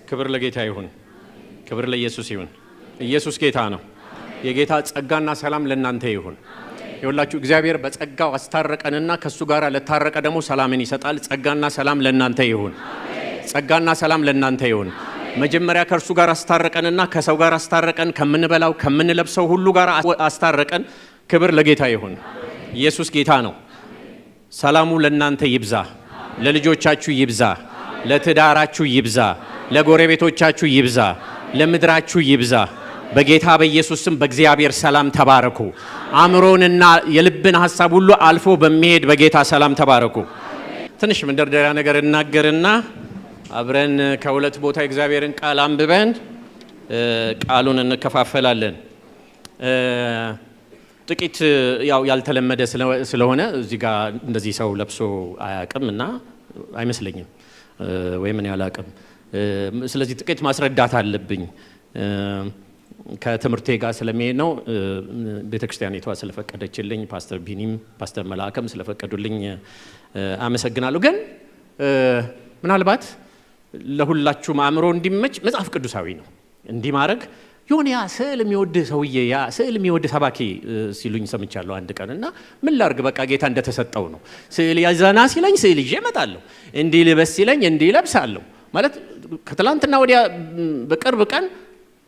ክብር ለጌታ ይሁን። ክብር ለኢየሱስ ይሁን። ኢየሱስ ጌታ ነው። የጌታ ጸጋና ሰላም ለእናንተ ይሁን። ይሁላችሁ እግዚአብሔር በጸጋው አስታረቀንና ከሱ ጋር ለታረቀ ደግሞ ሰላምን ይሰጣል። ጸጋና ሰላም ለእናንተ ይሁን። ጸጋና ሰላም ለእናንተ ይሁን። መጀመሪያ ከእርሱ ጋር አስታረቀንና ከሰው ጋር አስታረቀን፣ ከምንበላው ከምንለብሰው ሁሉ ጋር አስታረቀን። ክብር ለጌታ ይሁን። ኢየሱስ ጌታ ነው። ሰላሙ ለእናንተ ይብዛ፣ ለልጆቻችሁ ይብዛ፣ ለትዳራችሁ ይብዛ፣ ለጎረቤቶቻችሁ ይብዛ፣ ለምድራችሁ ይብዛ። በጌታ በኢየሱስ ስም በእግዚአብሔር ሰላም ተባረኩ። አእምሮንና የልብን ሐሳብ ሁሉ አልፎ በሚሄድ በጌታ ሰላም ተባረኩ። ትንሽ መንደርደሪያ ነገር እናገርና አብረን ከሁለት ቦታ እግዚአብሔርን ቃል አንብበን ቃሉን እንከፋፈላለን። ጥቂት ያው ያልተለመደ ስለሆነ እዚህ ጋር እንደዚህ ሰው ለብሶ አያውቅምና አይመስለኝም ወይም እኔ አላውቅም። ስለዚህ ጥቂት ማስረዳት አለብኝ። ከትምህርቴ ጋር ስለሚሄድ ነው። ቤተክርስቲያኒቷ ስለፈቀደችልኝ ፓስተር ቢኒም ፓስተር መላከም ስለፈቀዱልኝ አመሰግናለሁ። ግን ምናልባት ለሁላችሁም አእምሮ እንዲመች መጽሐፍ ቅዱሳዊ ነው። እንዲህ ማድረግ የሆነ ያ ስዕል የሚወድ ሰውዬ ያ ስዕል የሚወድ ሰባኪ ሲሉኝ ሰምቻለሁ አንድ ቀን እና ምን ላርግ በቃ ጌታ እንደተሰጠው ነው። ስዕል ያዘና ሲለኝ ስዕል ይዤ እመጣለሁ፣ እንዲህ ልበስ ሲለኝ እንዲህ ለብሳለሁ። ማለት ከትላንትና ወዲያ በቅርብ ቀን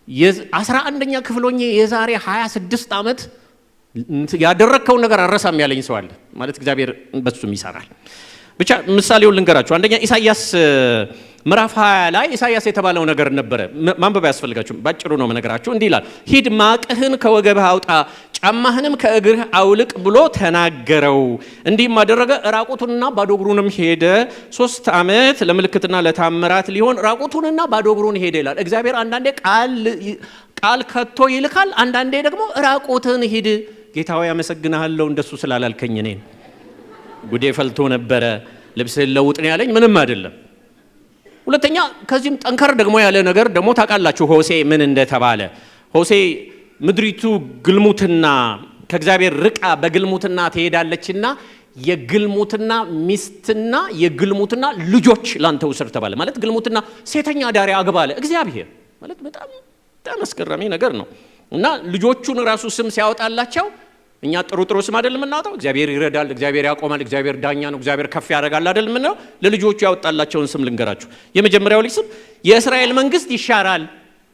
የ11ኛ ክፍል ሆኜ የዛሬ 26 ዓመት ያደረከው ነገር አረሳም ያለኝ ሰው አለ። ማለት እግዚአብሔር በሱም ይሰራል። ብቻ ምሳሌውን ልንገራችሁ። አንደኛ ኢሳይያስ ምዕራፍ 20 ላይ ኢሳይያስ የተባለው ነገር ነበረ። ማንበብ ያስፈልጋችሁም ባጭሩ ነው መነግራችሁ። እንዲህ ይላል፣ ሂድ ማቅህን ከወገብህ አውጣ፣ ጫማህንም ከእግርህ አውልቅ ብሎ ተናገረው። እንዲህም አደረገ፣ ራቁቱንና ባዶ እግሩንም ሄደ። 3 ዓመት ለምልክትና ለታምራት ሊሆን ራቁቱንና ባዶ እግሩን ሄደ ይላል። እግዚአብሔር አንዳንዴ ቃል ከቶ ይልካል፣ አንዳንዴ ደግሞ ራቁትን ሂድ። ጌታ ሆይ አመሰግናለሁ እንደሱ ስላላልከኝ እኔን ጉዴ ፈልቶ ነበረ። ልብስህን ለውጥ ነው ያለኝ፣ ምንም አይደለም። ሁለተኛ ከዚህም ጠንከር ደግሞ ያለ ነገር ደግሞ ታውቃላችሁ ሆሴ ምን እንደተባለ። ሆሴ ምድሪቱ ግልሙትና ከእግዚአብሔር ርቃ በግልሙትና ትሄዳለችና የግልሙትና ሚስትና የግልሙትና ልጆች ላንተ ውሰድ ተባለ። ማለት ግልሙትና ሴተኛ ዳሪ አግባለ እግዚአብሔር ማለት በጣም አስገራሚ ነገር ነው። እና ልጆቹን ራሱ ስም ሲያወጣላቸው እኛ ጥሩ ስም አይደል የምናወጣው? እግዚአብሔር ይረዳል፣ እግዚአብሔር ያቆማል፣ እግዚአብሔር ዳኛ ነው፣ እግዚአብሔር ከፍ ያደርጋል አይደል የምንለው? ለልጆቹ ያወጣላቸውን ስም ልንገራችሁ። የመጀመሪያው ልጅ ስም የእስራኤል መንግስት ይሻራል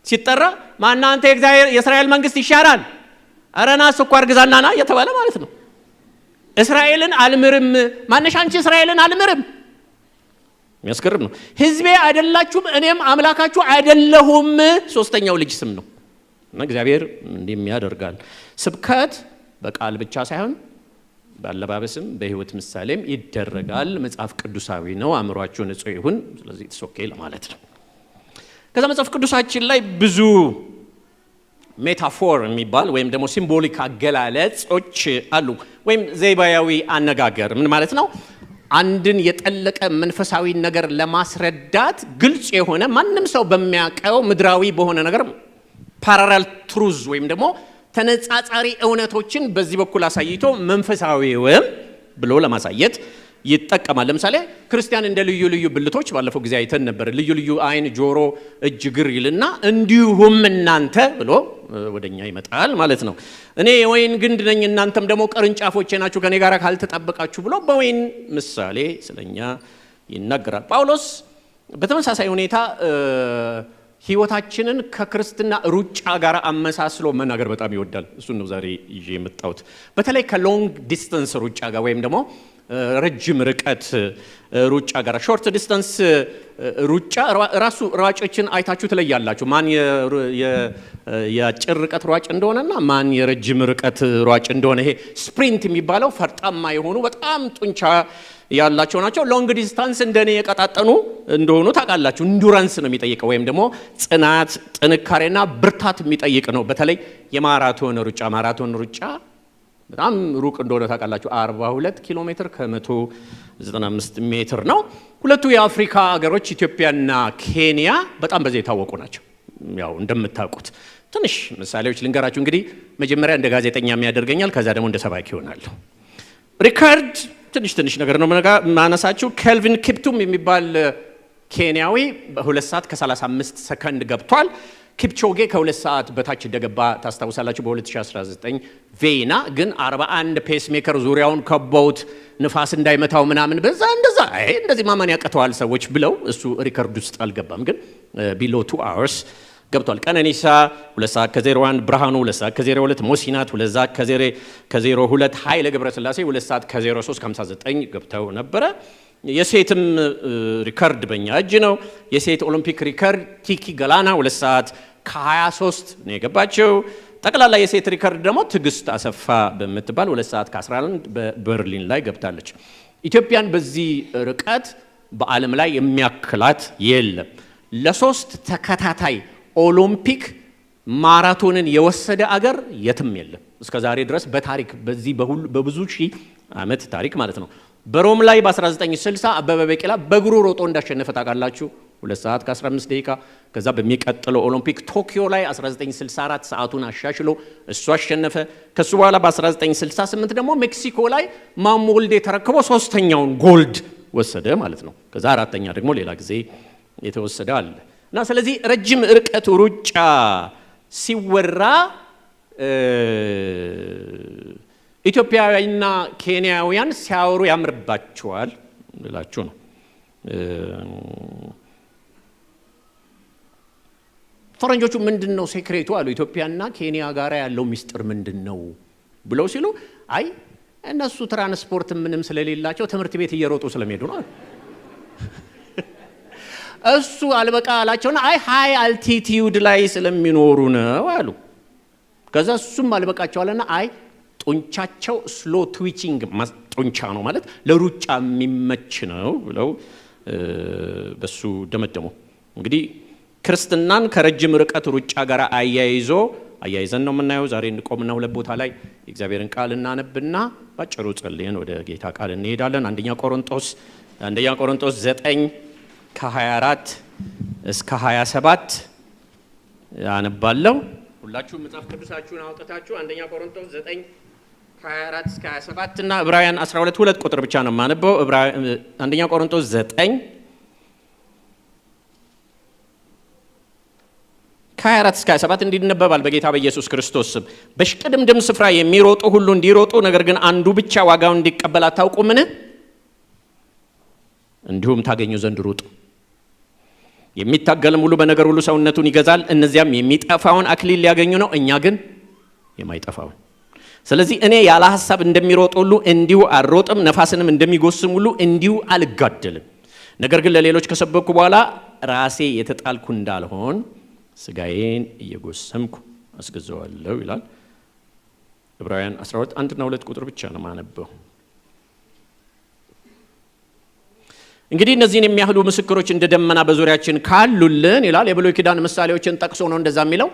ሲጠራ ማናንተ የእስራኤል መንግስት ይሻራል አረና ስኳር ግዛና ና እየተባለ ማለት ነው። እስራኤልን አልምርም ማነሽ አንቺ እስራኤልን አልምርም። የሚያስገርም ነው። ህዝቤ አይደላችሁም እኔም አምላካችሁ አይደለሁም ሶስተኛው ልጅ ስም ነው። እና እግዚአብሔር እንዲህ ያደርጋል። ስብከት በቃል ብቻ ሳይሆን ባለባበስም በህይወት ምሳሌም ይደረጋል። መጽሐፍ ቅዱሳዊ ነው። አእምሯችሁ ንጹህ ይሁን። ስለዚህ ኦኬ ለማለት ነው። ከዛ መጽሐፍ ቅዱሳችን ላይ ብዙ ሜታፎር የሚባል ወይም ደግሞ ሲምቦሊክ አገላለጾች አሉ። ወይም ዘይባያዊ አነጋገር ምን ማለት ነው? አንድን የጠለቀ መንፈሳዊ ነገር ለማስረዳት ግልጽ የሆነ ማንም ሰው በሚያውቀው ምድራዊ በሆነ ነገር ፓራራል ትሩዝ ወይም ደግሞ ተነጻጻሪ እውነቶችን በዚህ በኩል አሳይቶ መንፈሳዊውም ብሎ ለማሳየት ይጠቀማል። ለምሳሌ ክርስቲያን እንደ ልዩ ልዩ ብልቶች ባለፈው ጊዜ አይተን ነበር። ልዩ ልዩ አይን፣ ጆሮ፣ እጅ፣ እግር ይልና እንዲሁም እናንተ ብሎ ወደኛ ይመጣል ማለት ነው። እኔ የወይን ግንድ ነኝ እናንተም ደግሞ ቅርንጫፎቼ ናችሁ ከኔ ጋር ካልተጣበቃችሁ ብሎ በወይን ምሳሌ ስለኛ ይናገራል። ጳውሎስ በተመሳሳይ ሁኔታ ህይወታችንን ከክርስትና ሩጫ ጋር አመሳስሎ መናገር በጣም ይወዳል። እሱን ነው ዛሬ ይዤ የመጣሁት። በተለይ ከሎንግ ዲስታንስ ሩጫ ጋር ወይም ደግሞ ረጅም ርቀት ሩጫ ጋር ሾርት ዲስታንስ ሩጫ ራሱ ሯጮችን አይታችሁ ትለያላችሁ። ማን የአጭር ርቀት ሯጭ እንደሆነና ማን የረጅም ርቀት ሯጭ እንደሆነ። ይሄ ስፕሪንት የሚባለው ፈርጣማ የሆኑ በጣም ጡንቻ ያላቸው ናቸው። ሎንግ ዲስታንስ እንደኔ የቀጣጠኑ እንደሆኑ ታውቃላችሁ። ኢንዱራንስ ነው የሚጠይቀው ወይም ደግሞ ጽናት፣ ጥንካሬና ብርታት የሚጠይቅ ነው። በተለይ የማራቶን ሩጫ በጣም ሩቅ እንደሆነ ታውቃላችሁ። 42 ኪሎ ሜትር ከ195 ሜትር ነው። ሁለቱ የአፍሪካ ሀገሮች ኢትዮጵያና ኬንያ በጣም በዚህ የታወቁ ናቸው። ያው እንደምታውቁት ትንሽ ምሳሌዎች ልንገራችሁ። እንግዲህ መጀመሪያ እንደ ጋዜጠኛ የሚያደርገኛል፣ ከዛ ደግሞ እንደ ሰባኪ ይሆናል። ሪካርድ ትንሽ ነገር ነው ማነሳችሁ። ኬልቪን ኪፕቱም የሚባል ኬንያዊ በ2 ሰዓት ከ35 ሰከንድ ገብቷል። ኪፕቾጌ ከ2 ሰዓት በታች እንደገባ ታስታውሳላችሁ በ2019። ቬና ግን 41 ፔስ ሜከር ዙሪያውን ከበውት ንፋስ እንዳይመታው ምናምን በዛ እንደዚህ ማመን ያቀተዋል ሰዎች ብለው እሱ ሪከርድ ውስጥ አልገባም፣ ግን ቢሎ 2 hours ገብቷል። ቀነኒሳ 2 ሰዓት ከ01፣ ብርሃኑ 2 ሰዓት ከ02፣ ሞሲናት 2 ሰዓት ከ02፣ ኃይለ ገብረስላሴ 2 ሰዓት ከ03 59 ገብተው ነበረ። የሴትም ሪከርድ በእኛ እጅ ነው። የሴት ኦሎምፒክ ሪከርድ ቲኪ ገላና 2 ሰዓት ከ23 ነው የገባቸው። ጠቅላላ የሴት ሪከርድ ደግሞ ትዕግስት አሰፋ በምትባል 2 ሰዓት ከ11 በበርሊን ላይ ገብታለች። ኢትዮጵያን በዚህ ርቀት በዓለም ላይ የሚያክላት የለም። ለ3 ተከታታይ ኦሎምፒክ ማራቶንን የወሰደ አገር የትም የለም እስከ ዛሬ ድረስ በታሪክ በዚህ በብዙ ሺህ ዓመት ታሪክ ማለት ነው። በሮም ላይ በ1960 አበበ ቢቂላ በእግሩ ሮጦ እንዳሸነፈ ታውቃላችሁ 2 ሰዓት ከ15 ደቂቃ። ከዛ በሚቀጥለው ኦሎምፒክ ቶኪዮ ላይ 1964 ሰዓቱን አሻሽሎ እሱ አሸነፈ። ከሱ በኋላ በ1968 ደግሞ ሜክሲኮ ላይ ማሞ ወልዴ ተረክቦ 3ኛውን ጎልድ ወሰደ ማለት ነው። ከዛ 4ኛ ደግሞ ሌላ ጊዜ የተወሰደ አለ እና ስለዚህ ረጅም ርቀት ሩጫ ሲወራ ኢትዮጵያውያንና ኬንያውያን ሲያወሩ ያምርባቸዋል ብላችሁ ነው። ፈረንጆቹ ምንድነው ሴክሬቱ አሉ። ኢትዮጵያና ኬንያ ጋር ያለው ሚስጥር ምንድነው ብለው ሲሉ አይ እነሱ ትራንስፖርት ምንም ስለሌላቸው ትምህርት ቤት እየሮጡ ስለሚሄዱ ነው። እሱ አልበቃ አላቸውና አይ ሃይ አልቲቲዩድ ላይ ስለሚኖሩ ነው አሉ። ከዛ እሱም አልበቃቸው አለና አይ ጡንቻቸው ስሎ ትዊቺንግ ጡንቻ ነው ማለት ለሩጫ የሚመች ነው ብለው በሱ ደመደሙ። እንግዲህ ክርስትናን ከረጅም ርቀት ሩጫ ጋር አያይዘን ነው የምናየው። ዛሬ እንቆምና 2 ቦታ ላይ የእግዚአብሔርን ቃል እናነብና ባጭሩ ጸልየን ወደ ጌታ ቃል እንሄዳለን። አንደኛ ቆሮንቶስ 9 ከ24 እስከ 27 አነባለሁ። ሁላችሁም መጽሐፍ ቅዱሳችሁን አውጥታችሁ አንደኛ ቆሮንቶስ 9 ከ24 እስከ 27 እና ዕብራውያን 12 2 ቁጥር ብቻ ነው የማነበው። አንደኛ ቆሮንቶስ 9 ከ24 እስከ 27 እንዲነበባል በጌታ በኢየሱስ ክርስቶስ ስም። በሽቅድምድም ስፍራ የሚሮጡ ሁሉ እንዲሮጡ፣ ነገር ግን አንዱ ብቻ ዋጋውን እንዲቀበል አታውቁምን? እንዲሁም ታገኙ ዘንድ ሩጡ። የሚታገልም ሁሉ በነገር ሁሉ ሰውነቱን ይገዛል። እነዚያም የሚጠፋውን አክሊል ሊያገኙ ነው፣ እኛ ግን የማይጠፋውን። ስለዚህ እኔ ያለ ሐሳብ እንደሚሮጥ ሁሉ እንዲሁ አልሮጥም፣ ነፋስንም እንደሚጎስም ሁሉ እንዲሁ አልጋደልም። ነገር ግን ለሌሎች ከሰበኩ በኋላ ራሴ የተጣልኩ እንዳልሆን ስጋዬን እየጎሰምኩ አስገዛዋለሁ ይላል። ዕብራውያን 12 1 እና 2 ቁጥር ብቻ ነው ማነበው። እንግዲህ እነዚህን የሚያህሉ ምስክሮች እንደ ደመና በዙሪያችን ካሉልን ይላል። የብሉይ ኪዳን ምሳሌዎችን ጠቅሶ ነው እንደዛ የሚለው።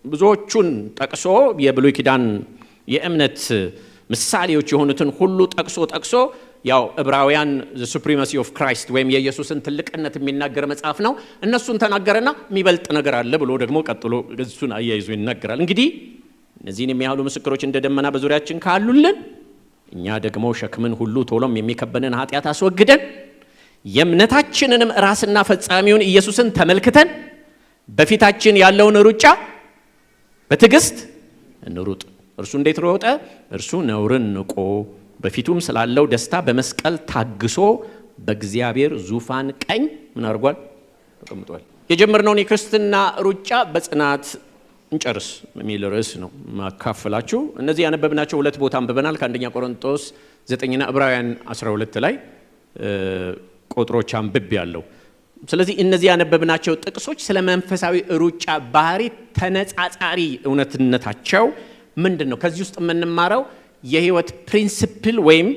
ብዙዎቹን ጠቅሶ የብሉይ ኪዳን የእምነት ምሳሌዎች የሆኑትን ሁሉ ጠቅሶ ያው ዕብራውያን ሱፕሪማሲ ኦፍ ክራይስት ወይም የኢየሱስን ትልቅነት የሚናገር መጽሐፍ ነው። እነሱን ተናገረና የሚበልጥ ነገር አለ ብሎ ደግሞ ቀጥሎ እሱን አያይዞ ይናገራል። እንግዲህ እነዚህን የሚያህሉ ምስክሮች እንደ ደመና በዙሪያችን ካሉልን እኛ ደግሞ ሸክምን ሁሉ ቶሎም የሚከበንን ኃጢአት አስወግደን የእምነታችንንም ራስና ፈጻሚውን ኢየሱስን ተመልክተን በፊታችን ያለውን ሩጫ በትዕግስት እንሩጥ። እርሱ እንዴት ሮጠ? እርሱ ነውርን ንቆ በፊቱም ስላለው ደስታ በመስቀል ታግሶ በእግዚአብሔር ዙፋን ቀኝ ምን አድርጓል? ተቀምጧል። የጀመርነውን የክርስትና ሩጫ በጽናት እንጨርስ የሚል ርዕስ ነው ማካፈላችሁ። እነዚህ ያነበብናቸው 2 ቦታ አንብበናል። ከአንደኛ ቆሮንቶስ 9ና ዕብራውያን 12 ላይ ቁጥሮች አንብብ ያለው። ስለዚህ እነዚህ ያነበብናቸው ጥቅሶች ስለ መንፈሳዊ ሩጫ ባህሪ ተነጻጻሪ እውነትነታቸው ምንድን ነው? ከዚህ ውስጥ የምንማረው የህይወት ፕሪንሲፕል ወይም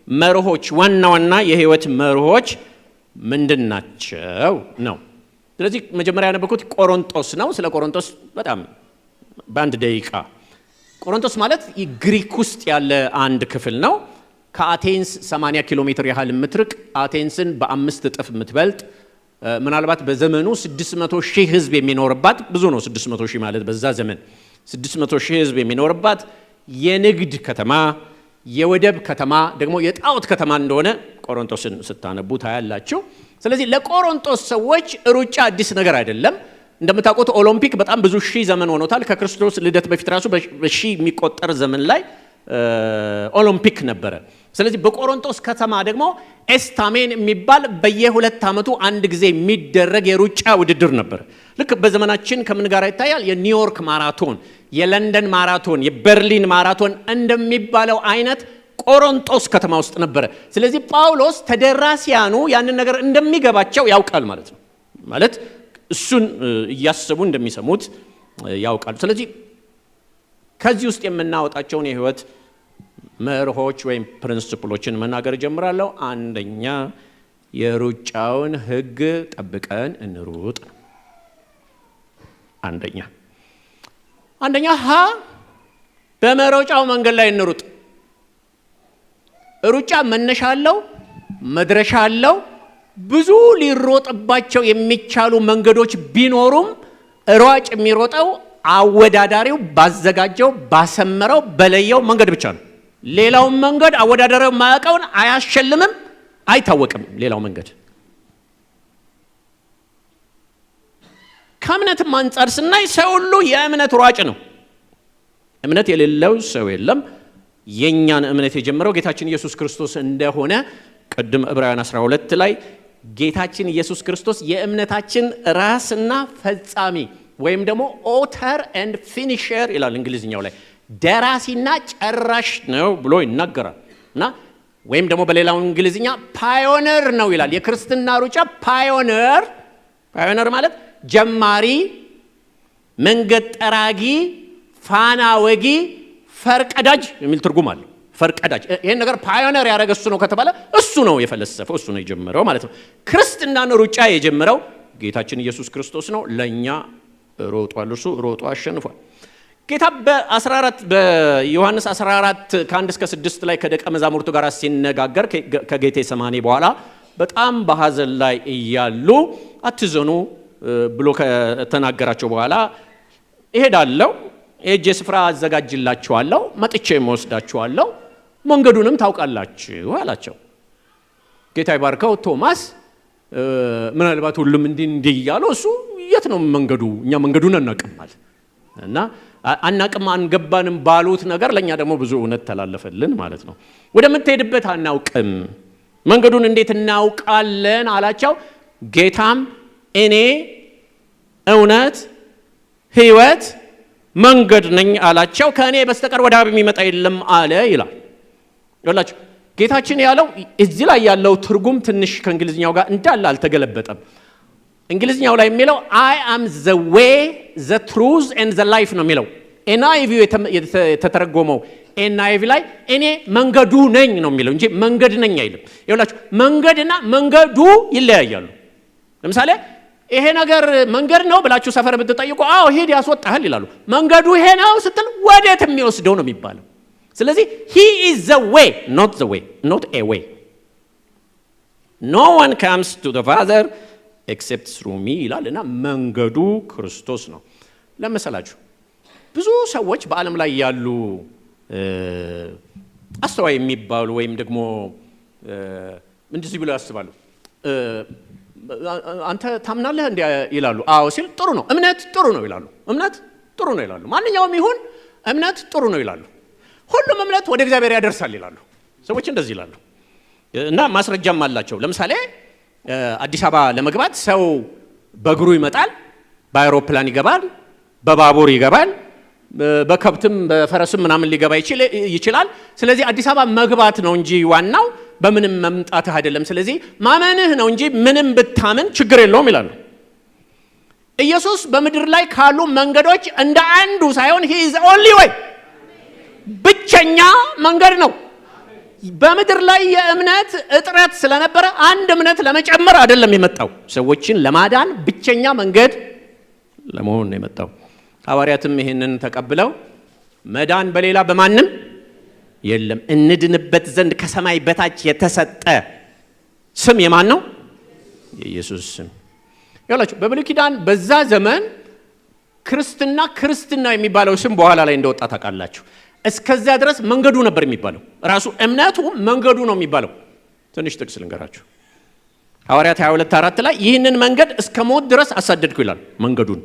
መርሆች፣ ዋና የህይወት መርሆች ምንድን ናቸው ነው። ስለዚህ መጀመሪያ ያነበብኩት ቆሮንቶስ ነው። ስለ ቆሮንቶስ በጣም በአንድ ደቂቃ። ቆሮንቶስ ማለት ግሪክ ውስጥ ያለ አንድ ክፍል ነው። ከአቴንስ 80 ኪሎ ሜትር ያህል የምትርቅ፣ አቴንስን በ5 እጥፍ የምትበልጥ፣ ምናልባት በዘመኑ 600 ሺህ ህዝብ የሚኖርባት፣ ብዙ ነው 600 ሺህ ማለት በዛ ዘመን 600 ሺህ ህዝብ የሚኖርባት የንግድ ከተማ፣ የወደብ ከተማ፣ ደግሞ የጣዖት ከተማ እንደሆነ ቆሮንቶስን ስታነቡ ታያላችሁ። ስለዚህ ለቆሮንቶስ ሰዎች ሩጫ አዲስ ነገር አይደለም። እንደምታውቁት ኦሎምፒክ በጣም ብዙ ሺህ ዘመን ሆኖታል። ከክርስቶስ ልደት በፊት ራሱ በሺህ የሚቆጠር ዘመን ላይ ኦሎምፒክ ነበረ። ስለዚህ በቆሮንቶስ ከተማ ደግሞ ኤስታሜን የሚባል በየ2 ዓመቱ አንድ ጊዜ የሚደረግ የሩጫ ውድድር ነበር። ልክ በዘመናችን ከምን ጋር ይታያል? የኒውዮርክ ማራቶን፣ የለንደን ማራቶን፣ የበርሊን ማራቶን እንደሚባለው አይነት ቆሮንቶስ ከተማ ውስጥ ነበረ። ስለዚህ ጳውሎስ ተደራሲያኑ ያንን ነገር እንደሚገባቸው ያውቃል ማለት ነው። ማለት እሱን እያሰቡ እንደሚሰሙት ያውቃል። ስለዚህ ከዚህ ውስጥ የምናወጣቸውን የህይወት መርሆች ወይም ፕሪንሲፕሎችን መናገር ጀምራለሁ። አንደኛ የሩጫውን ህግ ጠብቀን እንሩጥ። አንደኛ በመሮጫው መንገድ ላይ እንሩጥ። ሩጫ መነሻ አለው፣ መድረሻ አለው። ብዙ ሊሮጥባቸው የሚቻሉ መንገዶች ቢኖሩም ሯጭ የሚሮጠው አወዳዳሪው ባዘጋጀው ባሰመረው በለየው መንገድ ብቻ ነው። ሌላው መንገድ አወዳዳሪው ማያውቀውን አያሸልምም፣ አይታወቅም። ሌላው መንገድ ከእምነትም አንጻር ስናይ ሰው ሁሉ የእምነት ሯጭ ነው። እምነት የሌለው ሰው የለም። የኛን እምነት የጀመረው ጌታችን ኢየሱስ ክርስቶስ እንደሆነ ቅድም ዕብራውያን 12 ላይ ጌታችን ኢየሱስ ክርስቶስ የእምነታችን ራስና ፈጻሚ ወይም ደግሞ ኦተር ኤንድ ፊኒሸር ይላል እንግሊዝኛው ላይ ደራሲና ጨራሽ ነው ብሎ ይናገራል። እና ወይም ደግሞ በሌላው እንግሊዝኛ ፓዮነር ነው ይላል። የክርስትና ሩጫ ፓዮነር ማለት ጀማሪ፣ መንገድ ጠራጊ፣ ፋና ወጊ፣ ፈርቀዳጅ የሚል ትርጉም አለው። ፈርቀዳጅ ይሄን ነገር ፓዮነር ያደረገ እሱ ነው ከተባለ እሱ ነው የፈለሰፈው፣ እሱ ነው የጀመረው ማለት ነው። ክርስትናን ሩጫ የጀመረው ጌታችን ኢየሱስ ክርስቶስ ነው። ለኛ ሮጧል፣ እርሱ ሮጦ አሸንፏል። ጌታ በዮሐንስ 14 ከ1 እስከ 6 ላይ ከደቀ መዛሙርቱ ጋር ሲነጋገር ከጌቴ ሰማኒ በኋላ በጣም በሐዘን ላይ እያሉ አትዘኑ ብሎ ከተናገራቸው በኋላ እሄዳለሁ፣ ሄጄ ስፍራ አዘጋጅላችኋለሁ፣ መጥቼ እወስዳችኋለሁ፣ መንገዱንም ታውቃላችሁ አላቸው። ጌታ ይባርከው። ቶማስ ምናልባት ሁሉም እንዲህ እያሉ እሱ የት ነው መንገዱ? እኛ መንገዱን አናውቅማል እና አናውቅም አንገባንም ባሉት ነገር ለኛ ደግሞ ብዙ እውነት ተላለፈልን ማለት ነው። ወደምትሄድበት አናውቅም፣ መንገዱን እንዴት እናውቃለን አላቸው። ጌታም እኔ እውነት ሕይወት መንገድ ነኝ አላቸው። ከእኔ በስተቀር ወደ አብ የሚመጣ የለም አለ ይላል። ይላችሁ ጌታችን ያለው እዚህ ላይ ያለው ትርጉም ትንሽ ከእንግሊዝኛው ጋር እንዳለ አልተገለበጠም። እንግሊዝኛው ላይ የሚለው I am the way, the truth and the life ነው የሚለው። NIV የተተረጎመው NIV ላይ እኔ መንገዱ ነኝ ነው የሚለው እንጂ መንገድ ነኝ አይልም። ይላችሁ መንገድና መንገዱ ይለያያሉ። ለምሳሌ ይሄ ነገር መንገድ ነው ብላችሁ ሰፈር ብትጠይቁ አዎ ሄድ ያስወጣሃል ይላሉ። መንገዱ ይሄ ነው ስትል ወዴት የሚወስደው ነው የሚባለው። ስለዚህ he is the way, not the way, not a way. No one comes to the Father except through me ይላልና መንገዱ ክርስቶስ ነው። ለምሳላችሁ ብዙ ሰዎች በዓለም ላይ ያሉ አስተዋይ የሚባሉ ወይም ደግሞ እንደዚህ ብለው ያስባሉ። አንተ ታምናለህ እንዴ ይላሉ። አዎ ሲል ጥሩ ነው፣ እምነት ጥሩ ነው ይላሉ። እምነት ጥሩ ነው ይላሉ። ማንኛውም ይሁን እምነት ጥሩ ነው ይላሉ። ሁሉም እምነት ወደ እግዚአብሔር ያደርሳል ይላሉ። ሰዎች እንደዚህ ይላሉ እና ማስረጃም አላቸው። ለምሳሌ አዲስ አበባ ለመግባት ሰው በእግሩ ይመጣል፣ በአውሮፕላን ይገባል፣ በባቡር ይገባል፣ በከብትም በፈረስም ምናምን ሊገባ ይችላል። ስለዚህ አዲስ አበባ መግባት ነው እንጂ ዋናው በምንም መምጣትህ አይደለም። ስለዚህ ማመንህ ነው እንጂ ምንም ብታምን ችግር የለውም ይላሉ። ኢየሱስ በምድር ላይ ካሉ መንገዶች እንደ አንዱ ሳይሆን he is only way፣ ብቸኛ መንገድ ነው። በምድር ላይ የእምነት እጥረት ስለነበረ አንድ እምነት ለመጨመር አይደለም የመጣው፣ ሰዎችን ለማዳን ብቸኛ መንገድ ለመሆን ነው የመጣው። ሐዋርያትም ይሄንን ተቀብለው መዳን በሌላ በማንም የለም እንድንበት ዘንድ ከሰማይ በታች የተሰጠ ስም የማን ነው? የኢየሱስ ስም። ያላችሁ በብሉይ ኪዳን በዛ ዘመን ክርስትና የሚባለው ስም በኋላ ላይ እንደወጣ ታውቃላችሁ። እስከዚያ ድረስ መንገዱ ነበር የሚባለው። ራሱ እምነቱ መንገዱ ነው የሚባለው። ትንሽ ጥቅስ ልንገራችሁ። ሐዋርያት 22:4 ላይ ይህንን መንገድ እስከ ሞት ድረስ አሳደድኩ ይላል መንገዱን።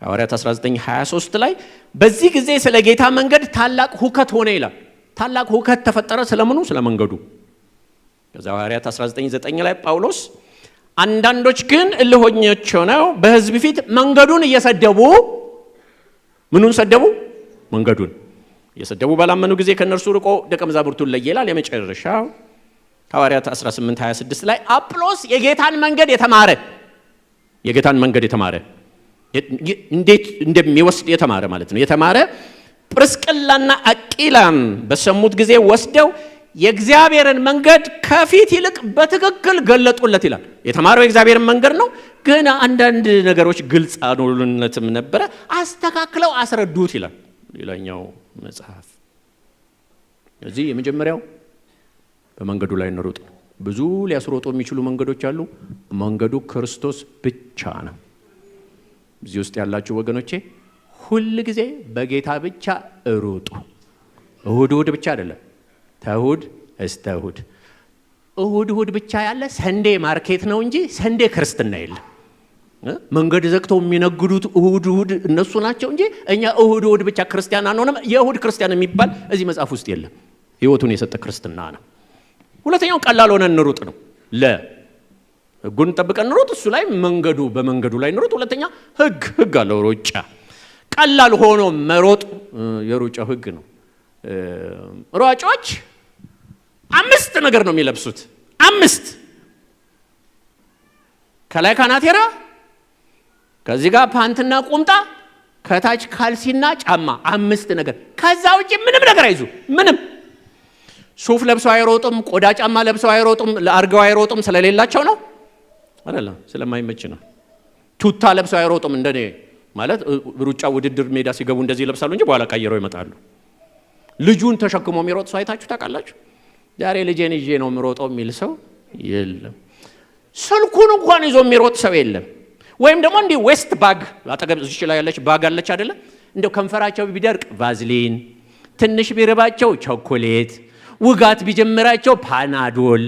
ሐዋርያት 19:23 ላይ በዚህ ጊዜ ስለ ጌታ መንገድ ታላቅ ሁከት ሆነ ይላል። ታላቅ ሁከት ተፈጠረ ስለምኑ? ስለ መንገዱ። ከዛ ሐዋርያት 19:9 ላይ ጳውሎስ አንዳንዶች ግን እልሆኞች ሆነው በሕዝብ ፊት መንገዱን እየሰደቡ ምኑን ሰደቡ? መንገዱን እየሰደቡ ባላመኑ ጊዜ ከነርሱ ርቆ ደቀ መዛሙርቱን ለየ ይላል። የመጨረሻው ሐዋርያት 18:26 ላይ አጵሎስ የጌታን መንገድ የተማረ እንዴት እንደሚወስድ የተማረ ማለት ነው። የተማረ ጵርስቅላና አቂላም በሰሙት ጊዜ ወስደው የእግዚአብሔርን መንገድ ከፊት ይልቅ በትክክል ገለጡለት ይላል። የተማረው የእግዚአብሔርን መንገድ ነው፣ ግን አንዳንድ ነገሮች ግልጽ አልሆኑለትም ነበረ፣ አስተካክለው አስረዱት ይላል ሌላኛው መጽሐፍ። እዚህ የመጀመሪያው በመንገዱ ላይ እንሩጥ። ብዙ ሊያስሮጡ የሚችሉ መንገዶች አሉ። መንገዱ ክርስቶስ ብቻ ነው። እዚህ ውስጥ ያላችሁ ወገኖቼ ሁል ጊዜ በጌታ ብቻ እሩጡ። እሁድ ብቻ አይደለም፣ ተእሁድ እስተ እሁድ። እሁድ ብቻ ያለ ሰንዴ ማርኬት ነው እንጂ ሰንዴ ክርስትና የለም። መንገድ ዘግተው የሚነግዱት እሁድ እነሱ ናቸው እንጂ እኛ እሁድ ብቻ ክርስቲያን አንሆንም። የእሁድ ክርስቲያን የሚባል እዚህ መጽሐፍ ውስጥ የለም። ሕይወቱን የሰጠ ክርስትና ነው። ሁለተኛው ቀላል ሆነ እንሩጥ ነው። ህጉን ጠብቀን እንሩጥ። እሱ ላይ በመንገዱ ላይ እንሩጥ። ሁለተኛ ህግ አለው። ሩጫ ቀላል ሆኖ መሮጥ የሩጫው ህግ ነው። ሯጮች 5 ነገር ነው የሚለብሱት። 5 ከላይ ካናቴራ፣ ከዚህ ጋር ፓንትና ቁምጣ፣ ከታች ካልሲና ጫማ። 5 ነገር። ከዛ ውጪ ምንም ነገር አይዙ። ምንም ሱፍ ለብሰው አይሮጡም። ቆዳ ጫማ ለብሰው አይሮጡም። ለአርገው አይሮጡም። ስለሌላቸው ነው አይደለም፣ ስለማይመች ነው። ቱታ ለብሰው አይሮጡም። እንደኔ ማለት ሩጫ ውድድር ሜዳ ሲገቡ እንደዚህ ይለብሳሉ እንጂ በኋላ ቀይረው ይመጣሉ። ልጁን ተሸክሞ የሚሮጥ ሰው አይታችሁ ታውቃላችሁ? ዛሬ ልጄን ይዤ ነው የሚሮጠው የሚል ሰው የለም። ስልኩን እንኳን ይዞ የሚሮጥ ሰው የለም። ወይም ደግሞ እንዲህ ዌስት ባግ አጠገብ እዚህ ላይ ያለች ባግ አለች አይደለ? እንደው ከንፈራቸው ቢደርቅ ቫዝሊን፣ ትንሽ ቢርባቸው ቾኮሌት፣ ውጋት ቢጀምራቸው ፓናዶል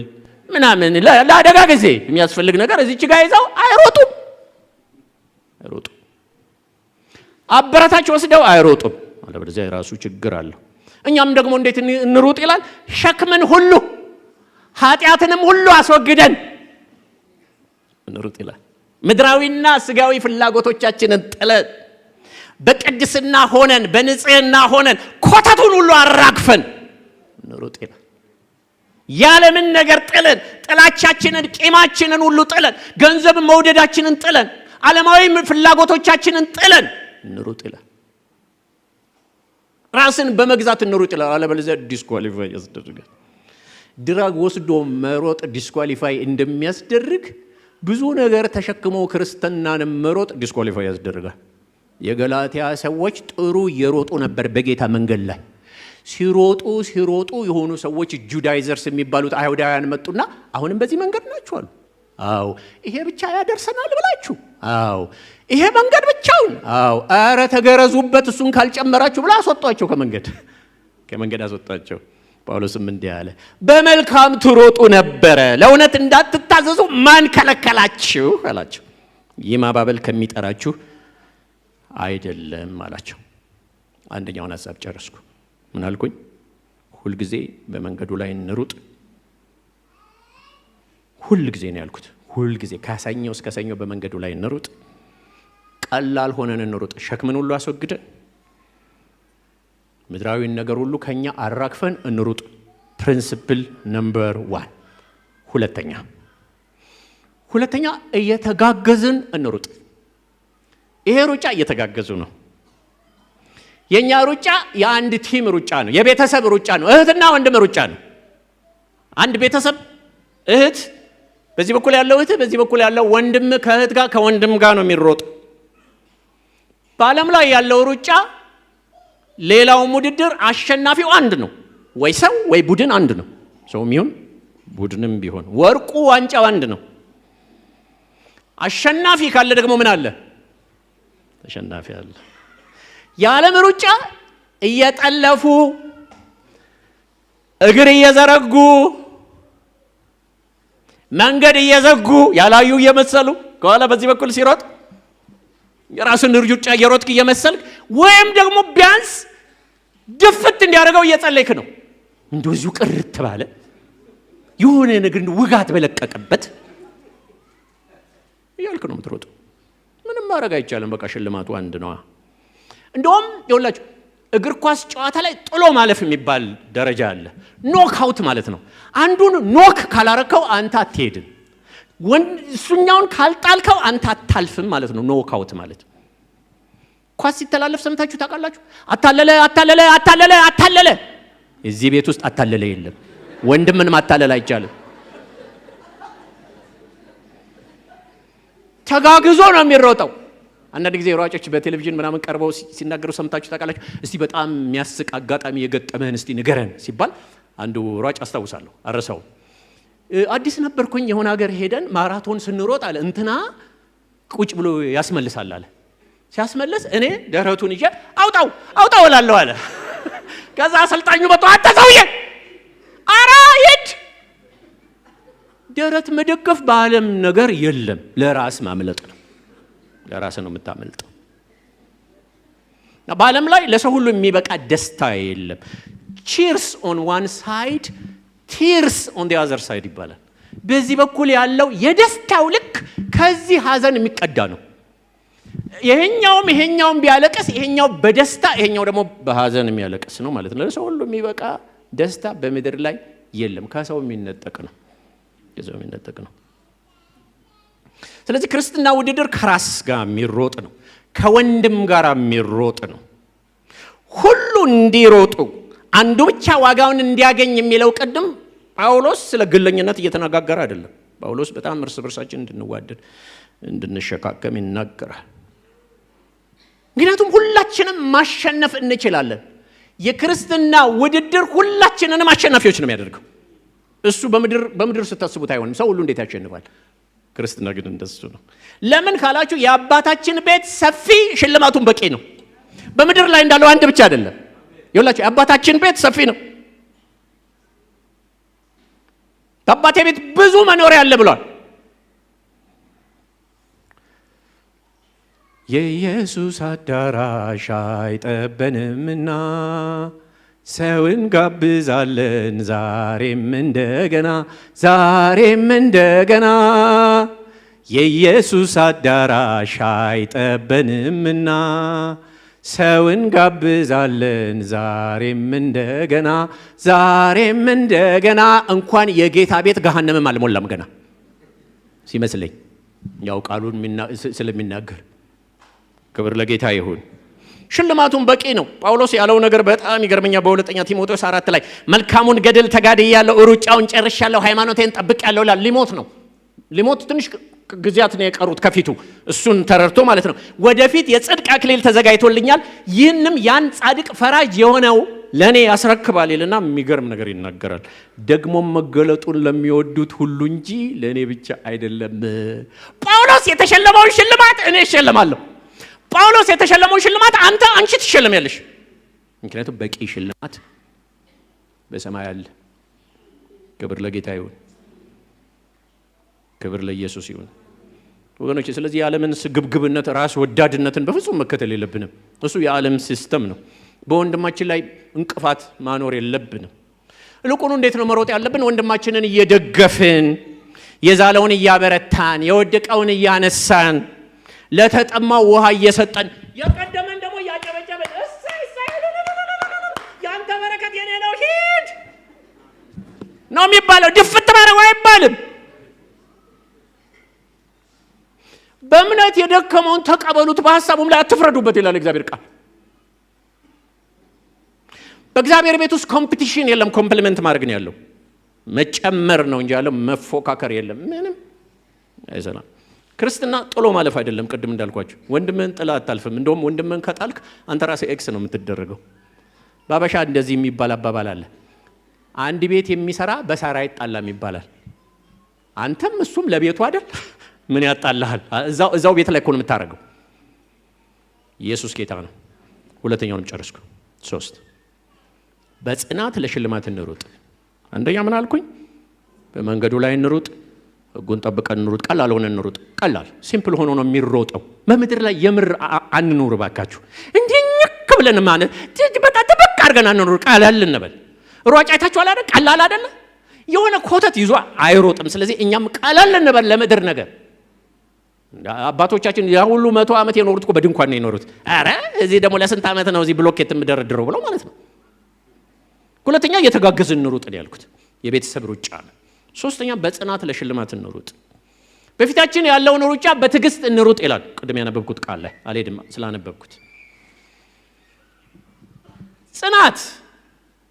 ምናምን ለአደጋ ጊዜ የሚያስፈልግ ነገር እዚች ጋር ይዘው አይሮጡም። አበረታች ወስደው አይሮጡም። አለበለዚያ የራሱ ችግር አለው። እኛም ደግሞ እንዴት እንሩጥ ይላል? ሸክምን ሁሉ ኃጢአትንም ሁሉ አስወግደን እንሩጥ ይላል። ምድራዊና ስጋዊ ፍላጎቶቻችንን ጥለን በቅድስና ሆነን በንጽህና ሆነን ኮተቱን ሁሉ አራግፈን እንሩጥ ይላል። ያለምን ነገር ጥለን፣ ጥላቻችንን ቂማችንን ሁሉ ጥለን፣ ገንዘብ መውደዳችንን ጥለን፣ ዓለማዊ ፍላጎቶቻችንን ጥለን እንሩጥ ይላል። ራስን በመግዛት እንሩጥ ይላል። አለበለዚያ ዲስኳሊፋይ ያስደርጋል። ድራግ ወስዶ መሮጥ ዲስኳሊፋይ እንደሚያስደርግ ብዙ ነገር ተሸክሞ ክርስትናን መሮጥ ዲስኳሊፋይ ያስደርጋል። የገላትያ ሰዎች ጥሩ እየሮጡ ነበር በጌታ መንገድ ላይ ሲሮጡ የሆኑ ሰዎች ጁዳይዘርስ የሚባሉት አይሁዳውያን መጡና አሁንም በዚህ መንገድ ናችሁ አሉ። አዎ ይሄ ብቻ ያደርሰናል ብላችሁ? አዎ ይሄ መንገድ ብቻውን? አዎ ኧረ ተገረዙበት እሱን ካልጨመራችሁ ብላ አስወጧቸው። ከመንገድ አስወጧቸው። ጳውሎስም እንዲህ አለ፣ በመልካም ትሮጡ ነበረ፣ ለእውነት እንዳትታዘዙ ማን ከለከላችሁ አላቸው። ይህ ማባበል ከሚጠራችሁ አይደለም አላቸው። አንደኛውን ሐሳብ ጨረስኩ። ምን አልኩኝ? ሁልጊዜ በመንገዱ ላይ እንሩጥ። ሁልጊዜ ነው ያልኩት። ሁልጊዜ ከሰኞ እስከ ሰኞ በመንገዱ ላይ እንሩጥ። ቀላል ሆነን እንሩጥ። ሸክምን ሁሉ አስወግደን ምድራዊን ነገር ሁሉ ከኛ አራግፈን እንሩጥ። ፕሪንሲፕል ነምበር 1። ሁለተኛ እየተጋገዝን እንሩጥ። ይሄ ሩጫ እየተጋገዙ ነው። የኛ ሩጫ የአንድ ቲም ሩጫ ነው። የቤተሰብ ሩጫ ነው። እህትና ወንድም ሩጫ ነው። አንድ ቤተሰብ እህት በዚህ በኩል ያለው እህት በዚህ በኩል ያለው ወንድም ከእህት ጋር ከወንድም ጋር ነው የሚሮጥ። በዓለም ላይ ያለው ሩጫ ሌላውም ውድድር አሸናፊው አንድ ነው። ወይ ሰው ወይ ቡድን አንድ ነው። ሰውም ይሁን ቡድንም ቢሆን ወርቁ ዋንጫው አንድ ነው። አሸናፊ ካለ ደግሞ ምን አለ? ተሸናፊ አለ። የዓለም ሩጫ እየጠለፉ እግር እየዘረጉ መንገድ እየዘጉ ያላዩ እየመሰሉ ከኋላ በዚህ በኩል ሲሮጥ የራስን ሩጫ እየሮጥክ እየመሰልክ ወይም ደግሞ ቢያንስ ድፍት እንዲያደርገው እየጸለይክ ነው። እንደዚሁ ቅርት ባለ የሆነ ነገር ውጋት በለቀቀበት እያልክ ነው የምትሮጥ። ምንም ማድረግ አይቻልም። በቃ ሽልማቱ አንድ ነው። እንደውም ይኸውላችሁ እግር ኳስ ጨዋታ ላይ ጥሎ ማለፍ የሚባል ደረጃ አለ። ኖክ አውት ማለት ነው። አንዱን ኖክ ካላረከው አንተ አትሄድም። እሱኛውን ካልጣልከው አንተ አታልፍም ማለት ነው። ኖክ አውት ማለት ኳስ ሲተላለፍ ሰምታችሁ ታውቃላችሁ? አታለለ አታለለ አታለለ አታለለ። እዚህ ቤት ውስጥ አታለለ የለም። ወንድምን ማታለል አይቻልም። ተጋግዞ ነው የሚሮጠው። አንዳንድ ጊዜ ሯጮች በቴሌቪዥን ምናምን ቀርበው ሲናገሩ ሰምታችሁ ታውቃላችሁ? እስቲ በጣም የሚያስቅ አጋጣሚ የገጠመህን እስቲ ንገረን ሲባል አንዱ ሯጭ አስታውሳለሁ፣ አረሳው። አዲስ ነበርኩኝ የሆነ ሀገር ሄደን ማራቶን ስንሮጥ አለ እንትና ቁጭ ብሎ ያስመልሳል አለ። ሲያስመልስ እኔ ደረቱን ይዤ አውጣው አውጣው እላለሁ አለ። ከዛ አሰልጣኙ መጥቶ አንተ ሰውዬ አራ ሂድ፣ ደረት መደገፍ በዓለም ነገር የለም፣ ለራስ ማምለጥ ነው። ለራስ ነው የምታመልጠው። በዓለም ላይ ለሰው ሁሉ የሚበቃ ደስታ የለም። ቺርስ ኦን ዋን ሳይድ ቲርስ ኦን ዲ አዘር ሳይድ ይባላል። በዚህ በኩል ያለው የደስታው ልክ ከዚህ ሀዘን የሚቀዳ ነው። ይሄኛውም ቢያለቅስ ይሄኛው በደስታ ይሄኛው ደግሞ በሀዘን የሚያለቅስ ነው ማለት ነው። ለሰው ሁሉ የሚበቃ ደስታ በምድር ላይ የለም። ከሰው የሚነጠቅ ነው። ከሰው የሚነጠቅ ነው። ስለዚህ ክርስትና ውድድር ከራስ ጋር የሚሮጥ ነው። ከወንድም ጋር የሚሮጥ ነው። ሁሉ እንዲሮጡ አንዱ ብቻ ዋጋውን እንዲያገኝ የሚለው ቅድም ጳውሎስ ስለ ግለኝነት እየተነጋገረ አይደለም። ጳውሎስ በጣም እርስ በርሳችን እንድንዋደድ እንድንሸካከም ይናገራል። ምክንያቱም ሁላችንም ማሸነፍ እንችላለን። የክርስትና ውድድር ሁላችንንም አሸናፊዎች ነው የሚያደርገው። እሱ በምድር ስታስቡት አይሆንም። ሰው ሁሉ እንዴት ያሸንፋል? ክርስትና ግን እንደሱ ነው። ለምን ካላችሁ የአባታችን ቤት ሰፊ፣ ሽልማቱን በቂ ነው። በምድር ላይ እንዳለው አንድ ብቻ አይደለም። ይኸውላችሁ የአባታችን ቤት ሰፊ ነው። በአባቴ ቤት ብዙ መኖሪያ አለ ብሏል። የኢየሱስ አዳራሽ አይጠበንምና ሰውን ጋብዛለን ዛሬም እንደገና ዛሬም እንደገና። የኢየሱስ አዳራሽ አይጠበንምና ሰውን ጋብዛለን ዛሬም እንደገና ዛሬም እንደገና። እንኳን የጌታ ቤት ገሃነምም አልሞላም ገና ሲመስለኝ፣ ያው ቃሉን ስለሚናገር ክብር ለጌታ ይሁን። ሽልማቱን በቂ ነው። ጳውሎስ ያለው ነገር በጣም ይገርመኛል። በሁለተኛ ጢሞቴዎስ 4 ላይ መልካሙን ገድል ተጋድያለሁ፣ ሩጫውን ጨርሻለሁ፣ ሃይማኖቴን ጠብቄያለሁ ይላል። ሊሞት ትንሽ ጊዜያት ነው የቀሩት ከፊቱ። እሱን ተረድቶ ማለት ነው ወደፊት የጽድቅ አክሊል ተዘጋጅቶልኛል፣ ይህንም ያን ጻድቅ ፈራጅ የሆነው ለእኔ ያስረክባል ይልና የሚገርም ነገር ይናገራል። ደግሞም መገለጡን ለሚወዱት ሁሉ እንጂ ለእኔ ብቻ አይደለም። ጳውሎስ የተሸለመውን ሽልማት እኔ እሸለማለሁ። ጳውሎስ የተሸለመውን ሽልማት አንቺ ትሸለሚያለሽ። ምክንያቱም በቂ ሽልማት በሰማይ አለ። ክብር ለጌታ ይሁን፣ ክብር ለኢየሱስ ይሁን ወገኖች። ስለዚህ የዓለምን ስግብግብነት፣ ራስ ወዳድነትን በፍጹም መከተል የለብንም። እሱ የዓለም ሲስተም ነው። በወንድማችን ላይ እንቅፋት ማኖር የለብንም። ይልቁኑ እንዴት ነው መሮጥ ያለብን? ወንድማችንን እየደገፍን፣ የዛለውን እያበረታን፣ የወደቀውን እያነሳን፣ ለተጠማው ውሃ እየሰጠን፣ የቀደመን ደግሞ እያጨበጨበን ያንተ በረከት የኔ ነው ሂድ ነው የሚባለው። ድፍት ማረው አይባልም። በእምነት የደከመውን ተቀበሉት፣ በሐሳቡም ላይ አትፍረዱበት ይላል እግዚአብሔር ቃል። በእግዚአብሔር ቤት ውስጥ ኮምፒቲሽን የለም። ኮምፕሊመንት ማድረግ ነው ያለው፣ መጨመር ነው እንጂ ያለው መፎካከር የለም። ምንም አይሰራም። ክርስትና ጥሎ ማለፍ አይደለም። ቅድም እንዳልኳችሁ ወንድምህን ጥላ አታልፍም። እንደውም ወንድምህን ከጣልክ አንተ ራስህ ኤክስ ነው የምትደረገው። ባበሻ እንደዚህ የሚባል አባባል አለ፣ አንድ ቤት የሚሰራ በሳራ ይጣላም ይባላል። አንተም እሱም ለቤቱ አይደል? ምን ያጣላሃል? እዛው ቤት ላይ እኮ ነው የምታረገው። ኢየሱስ ጌታ ነው። ሁለተኛውንም ጨርስኩ። 3 በጽናት ለሽልማት እንሩጥ። አንደኛ ምን አልኩኝ? በመንገዱ ላይ እንሩጥ፣ ሕጉን ጠብቀን እንሩጥ፣ ቀላል ሆነ እንሩጥ። ቀላል ሲምፕል ሆኖ ነው የሚሮጠው። በምድር ላይ የምር አንኑር ባካችሁ። እንዲኝክ ብለን ማለት በጣም ተበቃ አድርገን አንኑር። ቀላል እንበል። ሯጭ አይታችኋል አይደል? ቀላል አይደለ? የሆነ ኮተት ይዞ አይሮጥም። ስለዚህ እኛም ቀላል እንበል ለምድር ነገር። አባቶቻችን ያ ሁሉ 100 ዓመት የኖሩት እኮ በድንኳን ነው የኖሩት። አረ እዚህ ደግሞ ለስንት ዓመት ነው እዚህ ብሎኬት የምደረድረው ብለው ማለት ነው። ሁለተኛ የተጋገዝን እንሩጥ ነው ያልኩት፣ የቤተሰብ ሩጫ ነው። ሶስተኛ በጽናት ለሽልማት እንሩጥ። በፊታችን ያለውን ሩጫ በትዕግስት እንሩጥ ይላል። ቅድም ያነበብኩት ቃል ላይ አልሄድም ስላነበብኩት። ጽናት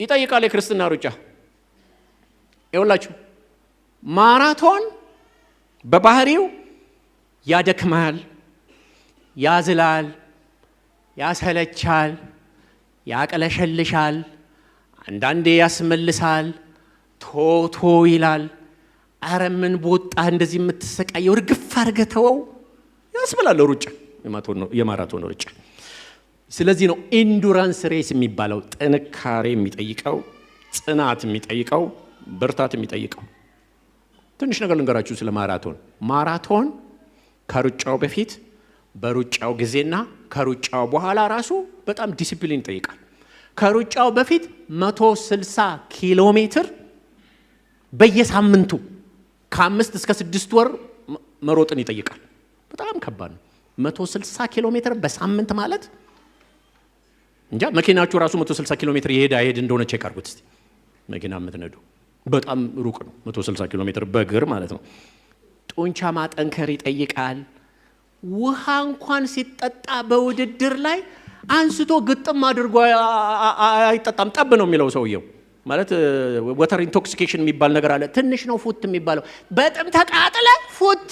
ይጠይቃል የክርስትና ሩጫ። ይኸውላችሁ ማራቶን በባህሪው ያደክማል፣ ያዝላል፣ ያሰለቻል፣ ያቀለሸልሻል፣ አንዳንዴ ያስመልሳል፣ ቶቶ ይላል። አረ ምን ቦጣ እንደዚህ የምትሰቃየው እርግፍ አድርገህ ተወው ያስብላል ሩጫ፣ የማራቶን ሩጫ። ስለዚህ ነው ኢንዱራንስ ሬስ የሚባለው፣ ጥንካሬ የሚጠይቀው፣ ጽናት የሚጠይቀው፣ ብርታት የሚጠይቀው። ትንሽ ነገር ልንገራችሁ ስለ ማራቶን። ማራቶን ከሩጫው በፊት በሩጫው ጊዜና ከሩጫው በኋላ ራሱ በጣም ዲሲፕሊን ይጠይቃል። ከሩጫው በፊት 160 ኪሎ ሜትር በየሳምንቱ ከ5 እስከ 6 ወር መሮጥን ይጠይቃል። በጣም ከባድ ነው። 160 ኪሎ ሜትር በሳምንት ማለት እንጃ። መኪናችሁ ራሱ 160 ኪሎ ሜትር ይሄድ አይሄድ እንደሆነ ቼክ አድርጉት እስቲ። መኪና የምትነዱ በጣም ሩቅ ነው 160 ኪሎ ሜትር በእግር ማለት ነው። ጡንቻ ማጠንከር ይጠይቃል። ውሃ እንኳን ሲጠጣ በውድድር ላይ አንስቶ ግጥም አድርጎ አይጠጣም። ጠብ ነው የሚለው ሰውየው። ማለት ወተር ኢንቶክሲኬሽን የሚባል ነገር አለ። ትንሽ ነው ፉት የሚባለው። በጥም ተቃጥለ ፉት፣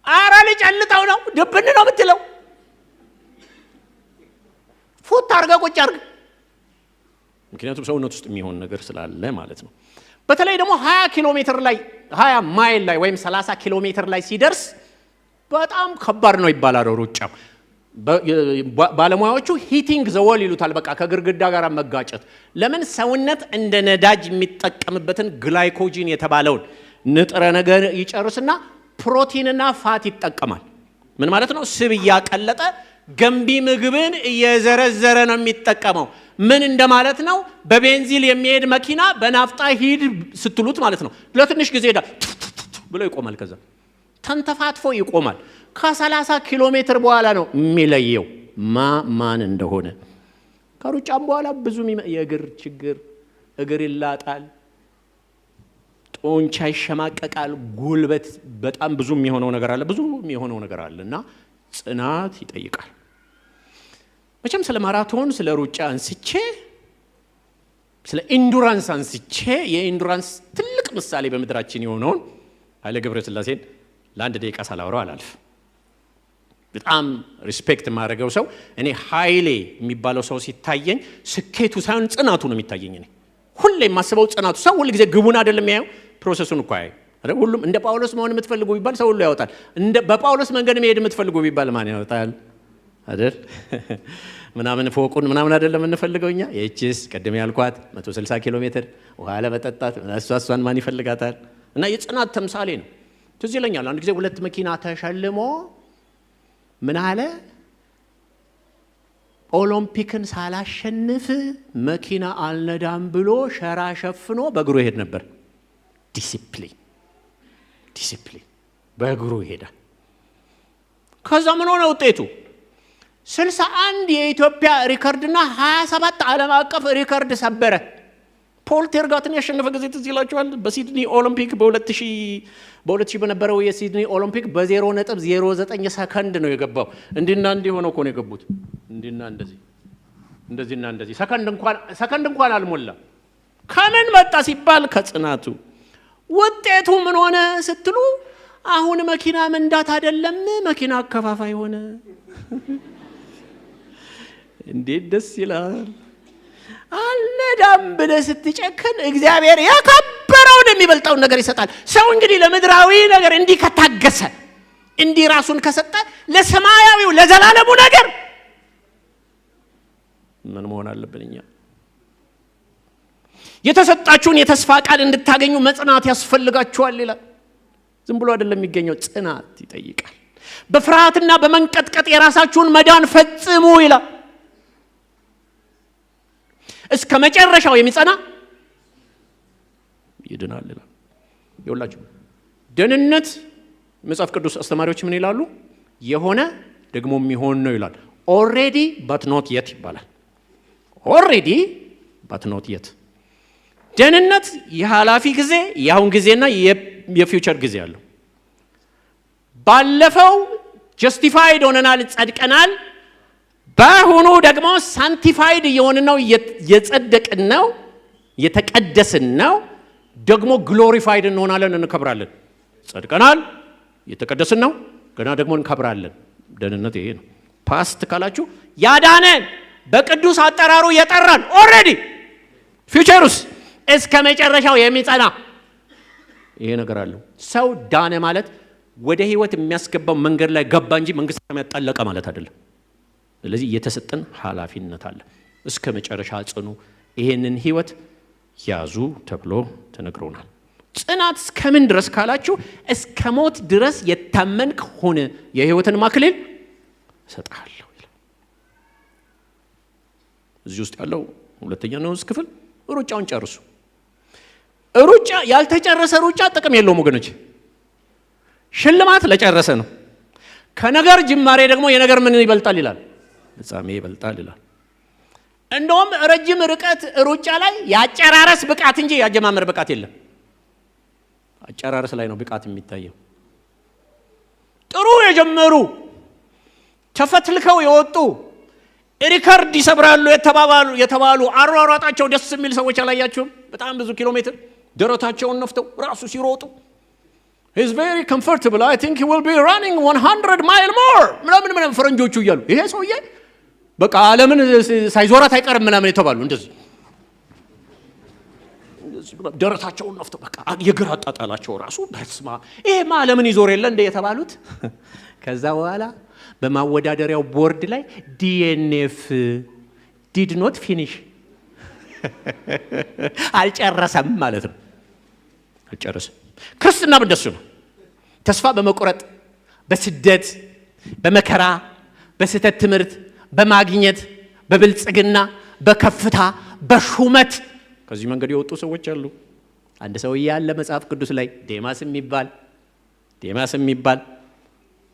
አረ ልጨልጠው ነው ድብን ነው የምትለው። ፉት አድርገህ ቁጭ አድርገህ፣ ምክንያቱም ሰውነት ውስጥ የሚሆን ነገር ስላለ ማለት ነው። በተለይ ደግሞ 20 ኪሎ ሜትር ላይ 20 ማይል ላይ ወይም 30 ኪሎ ሜትር ላይ ሲደርስ በጣም ከባድ ነው ይባላል ሩጫው። ባለሙያዎቹ ሂቲንግ ዘወል ይሉታል። በቃ ከግርግዳ ጋር መጋጨት። ለምን? ሰውነት እንደ ነዳጅ የሚጠቀምበትን ግላይኮጂን የተባለውን ንጥረ ነገር ይጨርስና ፕሮቲንና ፋት ይጠቀማል። ምን ማለት ነው? ስብ እያቀለጠ ገንቢ ምግብን እየዘረዘረ ነው የሚጠቀመው። ምን እንደማለት ነው? በቤንዚል የሚሄድ መኪና በናፍጣ ሂድ ስትሉት ማለት ነው ለትንሽ ጊዜ ሄዳ ብሎ ይቆማል። ከዛ ተንተፋትፎ ይቆማል። ከ30 ኪሎ ሜትር በኋላ ነው የሚለየው ማን እንደሆነ። ከሩጫም በኋላ ብዙ የእግር ችግር፣ እግር ይላጣል፣ ጡንቻ ይሸማቀቃል፣ ጉልበት በጣም ብዙ የሚሆነው ነገር አለ፣ ብዙ የሚሆነው ነገር አለ እና ጽናት ይጠይቃል። መቼም ስለ ማራቶን ስለ ሩጫ አንስቼ ስለ ኢንዱራንስ አንስቼ የኢንዱራንስ ትልቅ ምሳሌ በምድራችን የሆነውን ኃይሌ ገብረስላሴን ለአንድ ደቂቃ ሳላወራው አላልፍ። በጣም ሪስፔክት የማደርገው ሰው እኔ ኃይሌ የሚባለው ሰው ሲታየኝ ስኬቱ ሳይሆን ጽናቱ ነው የሚታየኝ። እኔ ሁሌ የማስበው ጽናቱ። ሰው ሁሉ ጊዜ ግቡን አይደለም የሚያየው፣ ፕሮሰሱን እኮ ያየው። ሁሉም እንደ ጳውሎስ መሆን የምትፈልጉ ቢባል ሰው ሁሉ ያወጣል። በጳውሎስ መንገድ መሄድ የምትፈልጉ ቢባል ማን ያወጣል አይደል? ምናምን ፎቁን ምናምን አይደለም የምንፈልገው እኛ። የቺስ ቀደም ያልኳት 160 ኪሎ ሜትር ውሃ ለመጠጣት እሷን ማን ይፈልጋታል? እና የጽናት ተምሳሌ ነው። ትዝ ይለኛል አንድ ጊዜ 2 መኪና ተሸልሞ ምን አለ? ኦሎምፒክን ሳላሸንፍ መኪና አልነዳም ብሎ ሸራ ሸፍኖ በእግሩ ይሄድ ነበር። ዲሲፕሊን በእግሩ ይሄዳል። ከዛ ምን ሆነ ውጤቱ? 61 የኢትዮጵያ ሪከርድና 27 ዓለም አቀፍ ሪከርድ ሰበረ። ፖል ቴርጋትን ያሸነፈ ጊዜ ትዝ ይላችኋል። በሲድኒ ኦሎምፒክ በ2000 በነበረው የሲድኒ ኦሎምፒክ በ0.09 ሰከንድ ነው የገባው። እንዲና እንዲህ ሆነው እኮ ነው የገቡት። እንዲና እንደዚህና እንደዚህ ሰከንድ እንኳን አልሞላ። ከምን መጣ ሲባል ከጽናቱ። ውጤቱ ምን ሆነ ስትሉ አሁን መኪና መንዳት አይደለም መኪና አከፋፋይ ሆነ። እንዴት ደስ ይላል! አልነዳም ብለህ ስትጨክን እግዚአብሔር ያከበረውን የሚበልጠውን ነገር ይሰጣል። ሰው እንግዲህ ለምድራዊ ነገር እንዲህ ከታገሰ እንዲህ ራሱን ከሰጠ ለሰማያዊው ለዘላለሙ ነገር ምን መሆን አለብን እኛ? የተሰጣችሁን የተስፋ ቃል እንድታገኙ መጽናት ያስፈልጋችኋል ይላል። ዝም ብሎ አይደለም የሚገኘው፣ ጽናት ይጠይቃል። በፍርሃትና በመንቀጥቀጥ የራሳችሁን መዳን ፈጽሙ ይላል። እስከ መጨረሻው የሚጸና ይድናል ይላል። ይኸውላችሁ ደህንነት መጽሐፍ ቅዱስ አስተማሪዎች ምን ይላሉ? የሆነ ደግሞ የሚሆን ነው ይላል። ኦልሬዲ በት ኖት የት ይባላል። ኦልሬዲ በት ኖት የት። ደህንነት የኃላፊ ጊዜ፣ የአሁን ጊዜና የፊውቸር ጊዜ አለው። ባለፈው ጀስቲፋይድ ሆነናል፣ ጸድቀናል። በአሁኑ ደግሞ ሳንቲፋይድ እየሆንን ነው፣ የጸደቅን ነው፣ የተቀደስን ነው። ደግሞ ግሎሪፋይድ እንሆናለን፣ እንከብራለን። ጸድቀናል፣ የተቀደስን ነው፣ ገና ደግሞ እንከብራለን። ደህንነት ይሄ ነው። ፓስት ካላችሁ ያዳነን በቅዱስ አጠራሩ የጠራን ኦልሬዲ፣ ፊውቸሩስ እስከ መጨረሻው የሚጸና ይሄ ነገር አለው። ሰው ዳነ ማለት ወደ ህይወት የሚያስገባው መንገድ ላይ ገባ እንጂ መንግስት የሚያጣለቀ ማለት አይደለም። ስለዚህ የተሰጠን ኃላፊነት አለ። እስከ መጨረሻ ጽኑ፣ ይሄንን ህይወት ያዙ ተብሎ ተነግሮናል። ጽናት እስከምን ድረስ ካላችሁ እስከ ሞት ድረስ የታመንክ ሆነ የህይወትን አክሊል እሰጥሃለሁ ይላል። እዚህ ውስጥ ያለው ሁለተኛ ንዑስ ክፍል ሩጫውን ጨርሱ። ሩጫ ያልተጨረሰ ሩጫ ጥቅም የለውም ወገኖች። ሽልማት ለጨረሰ ነው። ከነገር ጅማሬ ደግሞ የነገር ምን ይበልጣል ይላል? ፍጻሜ ይበልጣል ይላል። እንደውም ረጅም ርቀት ሩጫ ላይ ያጨራረስ ብቃት እንጂ ያጀማመር ብቃት የለም። አጨራረስ ላይ ነው ብቃት የሚታየው። ጥሩ የጀመሩ ተፈትልከው የወጡ ሪከርድ ይሰብራሉ የተባሉ አሯሯጣቸው ደስ የሚል ሰዎች አላያችሁም? በጣም ብዙ ኪሎ ሜትር ደረታቸውን ነፍተው ራሱ ሲሮጡ He's very comfortable. I think he will be running 100 miles more. ምናምን ፈረንጆቹ እያሉ ይሄ ሰውዬ በቃ ዓለምን ሳይዞራት አይቀርም ምናምን የተባሉ እንደዚህ ደረታቸውን ነፍተው በቃ የግራ አጣጣላቸው ራሱ በስማ ይሄማ ዓለምን ይዞር የለ እንደ የተባሉት ከዛ በኋላ በማወዳደሪያው ቦርድ ላይ DNF did not finish አልጨረሰም ማለት ነው። አልጨረሰም። ክርስትና እንደሱ ነው። ተስፋ በመቁረጥ በስደት በመከራ በስተት ትምህርት በማግኘት በብልጽግና በከፍታ በሹመት ከዚህ መንገድ የወጡ ሰዎች አሉ። አንድ ሰው ያለ መጽሐፍ ቅዱስ ላይ ዴማስ የሚባል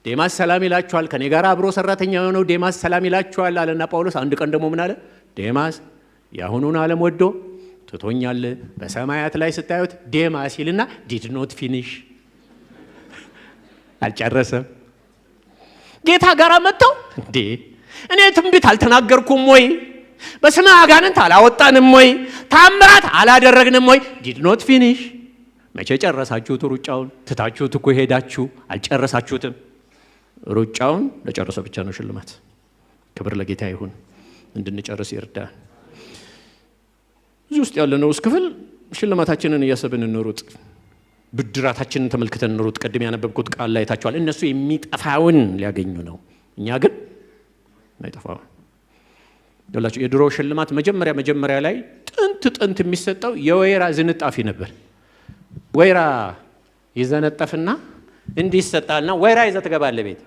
ዴማስ ሰላም ይላችኋል፣ ከኔ ጋር አብሮ ሰራተኛ የሆነው ዴማስ ሰላም ይላችኋል አለና ጳውሎስ አንድ ቀን ደግሞ ምን አለ? ዴማስ የአሁኑን ዓለም ወዶ ትቶኛል፣ በሰማያት ላይ ስታዩት ዴማስ ይልና did not finish አልጨረሰም። ጌታ ጋር መጥተው እንዴ እኔ ትንቢት አልተናገርኩም ወይ? በስመ አጋንንት አላወጣንም ወይ? ታምራት አላደረግንም ወይ? did not finish መቼ ጨረሳችሁት? ሩጫውን ትታችሁት እኮ ሄዳችሁ አልጨረሳችሁትም። ሩጫውን ለጨረሰ ብቻ ነው ሽልማት። ክብር ለጌታ ይሁን። እንድንጨርስ ይርዳን። እዚህ ውስጥ ያለነው ክፍል ሽልማታችንን እያሰብን እንሩጥ፣ ብድራታችንን ተመልክተን እንሩጥ። ቀድም ያነበብኩት ቃል ላይ ታችኋል። እነሱ የሚጠፋውን ሊያገኙ ነው፣ እኛ ግን አይጠፋው። ደላችሁ የድሮ ሽልማት መጀመሪያ ላይ ጥንት የሚሰጠው የወይራ ዝንጣፊ ነበር። ወይራ ይዘነጠፍና እንዲህ ይሰጣልና ወይራ ይዘህ ትገባለህ ቤት።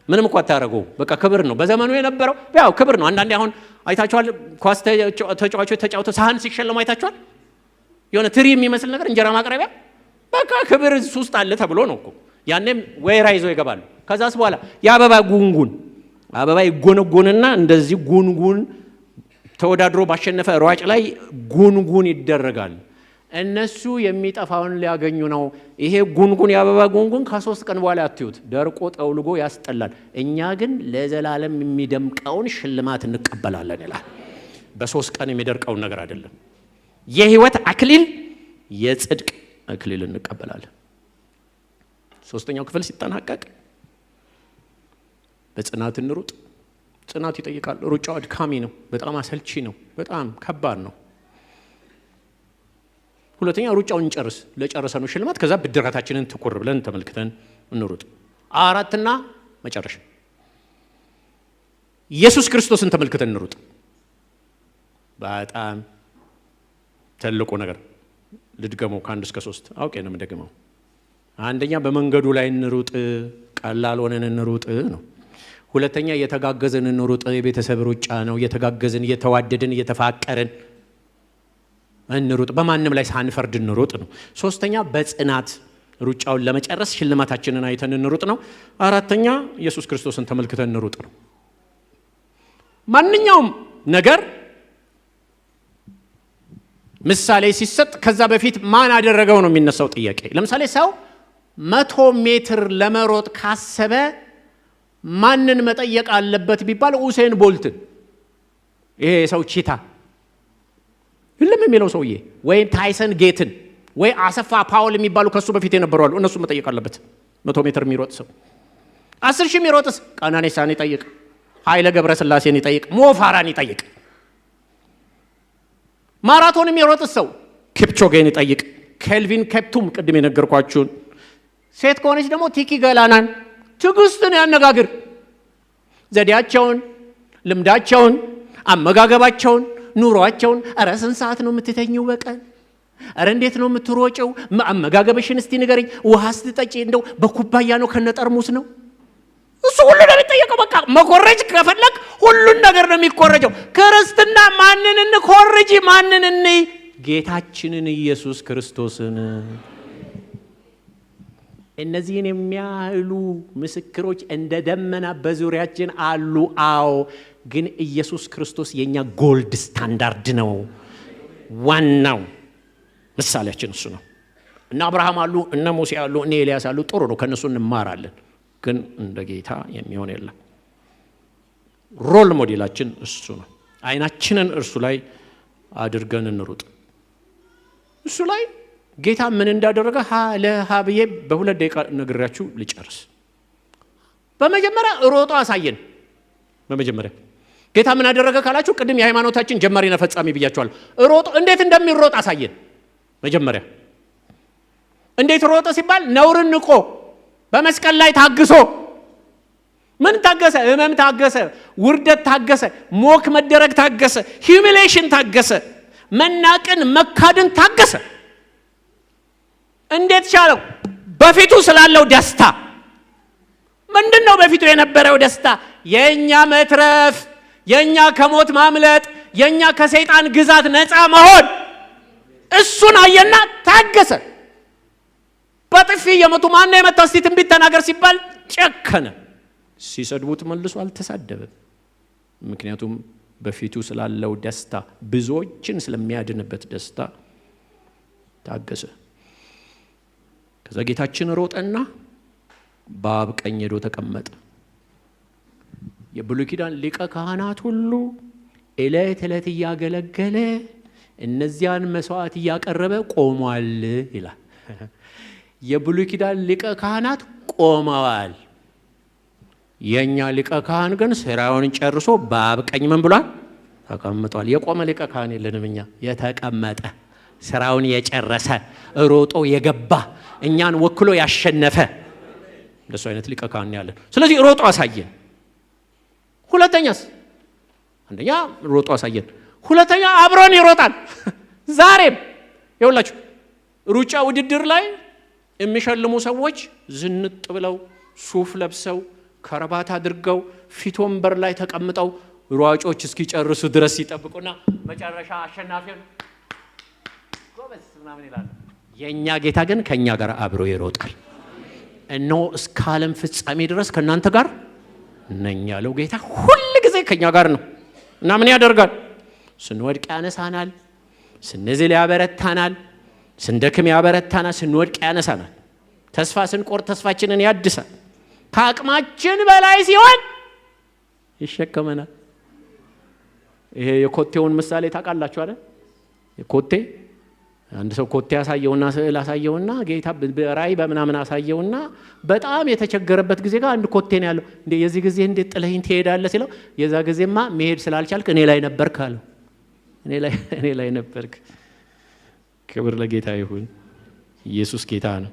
ምንም እኮ አታረጉ። በቃ ክብር ነው። በዘመኑ የነበረው ያው ክብር ነው። አንዳንዴ አሁን አይታችኋል፣ ኳስ ተጫዋቾች ተጫውተው ሳህን ሲሸለሙ አይታችኋል። የሆነ ትሪ የሚመስል ነገር እንጀራ ማቅረቢያ በቃ ክብር ውስጥ አለ ተብሎ ነው እኮ። ያኔም ወይራ ይዘው ይገባሉ። ከዛስ በኋላ የአበባ ጉንጉን አበባ ይጎነጎንና እንደዚህ ጉንጉን ተወዳድሮ ባሸነፈ ሯጭ ላይ ጉንጉን ይደረጋል። እነሱ የሚጠፋውን ሊያገኙ ነው። ይሄ ጉንጉን የአበባ ጉንጉን ከ3 ቀን በኋላ አትዩት፣ ደርቆ ጠውልጎ ያስጠላል። እኛ ግን ለዘላለም የሚደምቀውን ሽልማት እንቀበላለን ይላል። በ3 ቀን የሚደርቀውን ነገር አይደለም። የህይወት አክሊል፣ የጽድቅ አክሊል እንቀበላለን። 3ኛው ክፍል ሲጠናቀቅ በጽናት እንሩጥ። ጽናት ይጠይቃል። ሩጫው አድካሚ ነው፣ በጣም አሰልቺ ነው፣ በጣም ከባድ ነው። ሁለተኛ ሩጫውን እንጨርስ፣ ለጨረሰነው ሽልማት። ከዛ ብድራታችንን ትኩር ብለን ተመልክተን እንሩጥ። አራትና መጨረሻ ኢየሱስ ክርስቶስን ተመልክተን እንሩጥ። በጣም ትልቁ ነገር ልድገመው ከ1 እስከ 3 አውቄ ነው የምደግመው። አንደኛ በመንገዱ ላይ እንሩጥ፣ ቀላል ሆነን እንሩጥ ነው። ሁለተኛ እየተጋገዝን እንሩጥ፣ የቤተሰብ ሩጫ ነው። እየተጋገዝን እየተዋደድን እየተፋቀርን እንሩጥ፣ በማንም ላይ ሳንፈርድ እንሩጥ ነው። ሶስተኛ በጽናት ሩጫውን ለመጨረስ ሽልማታችንን አይተን እንሩጥ ነው። አራተኛ ኢየሱስ ክርስቶስን ተመልክተን እንሩጥ ነው። ማንኛውም ነገር ምሳሌ ሲሰጥ ከዛ በፊት ማን አደረገው ነው የሚነሳው ጥያቄ። ለምሳሌ ሰው 100 ሜትር ለመሮጥ ካሰበ ማንን መጠየቅ አለበት ቢባል ኡሴን ቦልትን፣ ይሄ ሰው ቺታ ሁሉም የሚለው ሰውዬ፣ ወይም ታይሰን ጌትን ወይ አሰፋ ፓውል የሚባሉ ከሱ በፊት የነበሩ አሉ። እነሱ መጠየቅ አለበት። 100 ሜትር የሚሮጥ ሰው 10,000 የሚሮጥስ ቀነኒሳን ይጠይቅ፣ ኃይለ ገብረስላሴን ይጠይቅ፣ ሞፋራን ይጠይቅ። ማራቶን የሚሮጥስ ሰው ኪፕቾጌን ይጠይቅ፣ ኬልቪን ኬፕቱም ቅድም የነገርኳችሁን። ሴት ከሆነች ደግሞ ቲኪ ገላናን፣ ትዕግስትን ያነጋግር። ዘዴያቸውን፣ ልምዳቸውን፣ አመጋገባቸውን፣ ኑሯቸውን። ኧረ ስንት ሰዓት ነው የምትተኘው በቀን? ኧረ እንዴት ነው የምትሮጨው? አመጋገብሽን እስቲ ንገረኝ። ውሃ ስትጠጪ እንደው በኩባያ ነው ከነጠርሙስ ነው? እሱ ሁሉ ነው የሚጠየቀው። በቃ መኮረጅ ከፈለግ ሁሉን ነገር ነው የሚኮረጀው። ክርስትና ማንን እንኮርጅ? ማንን እንይ? ጌታችንን ኢየሱስ ክርስቶስን። እነዚህን የሚያህሉ ምስክሮች እንደ ደመና በዙሪያችን አሉ። አዎ፣ ግን ኢየሱስ ክርስቶስ የኛ ጎልድ ስታንዳርድ ነው። ዋናው ምሳሌያችን እሱ ነው። እነ አብርሃም አሉ፣ እነ ሙሴ አሉ፣ እነ ኤልያስ አሉ። ጥሩ ነው፣ ከነሱ እንማራለን። ግን እንደ ጌታ የሚሆን የለም። ሮል ሞዴላችን እሱ ነው። አይናችንን እርሱ ላይ አድርገን እንሩጥ። እሱ ላይ ጌታ ምን እንዳደረገ ለሃብዬ በ2 ደቂቃ ነግራችሁ ልጨርስ። በመጀመሪያ ሮጦ አሳየን። በመጀመሪያ ጌታ ምን አደረገ ካላችሁ ቅድም የሃይማኖታችን ጀማሪና ፈጻሚ ብያችኋለሁ። ሮጦ እንዴት እንደሚሮጥ አሳየን። መጀመሪያ እንዴት ሮጠ ሲባል ነውርን ንቆ በመስቀል ላይ ታግሶ። ምን ታገሰ? ህመም ታገሰ፣ ውርደት ታገሰ፣ ሞክ መደረግ ታገሰ፣ ሂዩሚሌሽን ታገሰ፣ መናቅን መካድን ታገሰ። እንዴት ቻለው? በፊቱ ስላለው ደስታ። ምንድነው በፊቱ የነበረው ደስታ? የኛ መትረፍ፣ የኛ ከሞት ማምለጥ፣ የኛ ከሰይጣን ግዛት ነፃ መሆን። እሱን አየና ታገሰ። በጥፊ የመቱ ማን የመታው? እስቲ ትንቢት ተናገር ሲባል ጨከነ። ሲሰድቡት መልሶ አልተሳደበም። ምክንያቱም በፊቱ ስላለው ደስታ፣ ብዙዎችን ስለሚያድንበት ደስታ ታገሰ። ከዛ ጌታችን ሮጠና በአብ ቀኝ ሄዶ ተቀመጠ። የብሉይ ኪዳን ሊቀ ካህናት ሁሉ ዕለት ዕለት እያገለገለ እነዚያን መስዋዕት እያቀረበ ቆሟል ይላል። የብሉይ ኪዳን ሊቀ ካህናት ቆመዋል። የኛ ሊቀ ካህን ግን ስራውን ጨርሶ በአብ ቀኝ ምን ብሏል? ተቀምጧል። የቆመ ሊቀ ካህን የለንም እኛ። የተቀመጠ ስራውን የጨረሰ ሮጦ የገባ እኛን ወክሎ ያሸነፈ እንደሱ አይነት ሊቀ ካህን ያለን። ስለዚህ ሮጦ አሳየን። ሁለተኛስ? አንደኛ ሮጦ አሳየን። ሁለተኛ አብሮን ይሮጣል። ዛሬም ይኸውላችሁ ሩጫ ውድድር ላይ የሚሸልሙ ሰዎች ዝንጥ ብለው ሱፍ ለብሰው ከረባት አድርገው ፊት ወንበር ላይ ተቀምጠው ሯጮች እስኪጨርሱ ድረስ ይጠብቁና መጨረሻ አሸናፊው ጎበዝ ምናምን ይላል። የኛ ጌታ ግን ከኛ ጋር አብሮ ይሮጣል። እነሆ እስከ ዓለም ፍጻሜ ድረስ ከናንተ ጋር ነኝ ያለው ጌታ ሁሉ ጊዜ ከኛ ጋር ነው። እና ምን ያደርጋል? ስንወድቅ ያነሳናል፣ ስንዝል ያበረታናል፣ ስንደክም ያበረታናል፣ ስንወድቅ ያነሳናል። ተስፋ ስንቆርጥ ተስፋችንን ያድሳል። ከአቅማችን በላይ ሲሆን ይሸከመናል። ይሄ የኮቴውን ምሳሌ ታውቃላችሁ አይደል? የኮቴ አንድ ሰው ኮቴ ያሳየውና ስዕል ያሳየውና ጌታ በራእይ በምናምን ያሳየውና በጣም የተቸገረበት ጊዜ ጋር አንድ ኮቴ ነው ያለው። እንዴ የዚህ ጊዜ እንዴት ጥለኸኝ ትሄዳለህ ሲለው የዛ ጊዜማ መሄድ ስላልቻልክ እኔ ላይ ነበርክ አለው። እኔ ላይ ነበርክ። ክብር ለጌታ ይሁን። ኢየሱስ ጌታ ነው።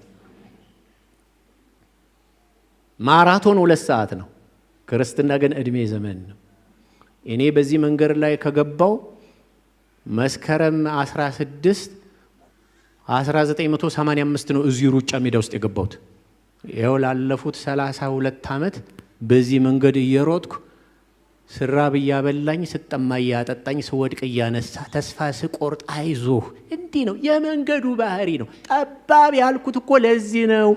ማራቶን 2 ሰዓት ነው። ክርስትና ግን እድሜ ዘመን ነው። እኔ በዚህ መንገድ ላይ ከገባው መስከረም 16 1985 ነው እዚህ ሩጫ ሜዳ ውስጥ የገባሁት። ይኸው ላለፉት 32 ዓመት በዚህ መንገድ እየሮጥኩ ስራብ እያበላኝ ስጠማ እያጠጣኝ ስወድቅ እያነሳ ተስፋ ስቆርጥ አይዞህ። እንዲህ ነው የመንገዱ ባህሪ ነው። ጠባብ ያልኩት እኮ ለዚህ ነው።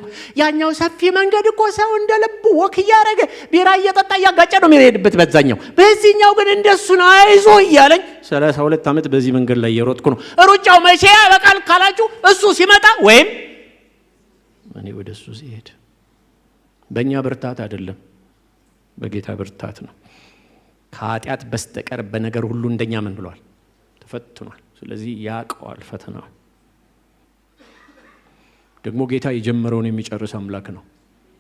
ያኛው ሰፊ መንገድ እኮ ሰው እንደ ልቡ ወክ እያደረገ ቢራ እየጠጣ እያጋጨ ነው የሚሄድበት በዛኛው። በዚህኛው ግን እንደሱ ነው አይዞህ እያለኝ 32 ዓመት በዚህ መንገድ ላይ እየሮጥኩ ነው። ሩጫው መቼ ያበቃል ካላችሁ እሱ ሲመጣ ወይም እኔ ወደ እሱ ሲሄድ። በእኛ ብርታት አይደለም፣ በጌታ ብርታት ነው። ከኃጢአት በስተቀር በነገር ሁሉ እንደኛ ምን ብሏል? ተፈትኗል። ስለዚህ ያውቀዋል ፈተናው። ደግሞ ጌታ የጀመረውን የሚጨርስ አምላክ ነው።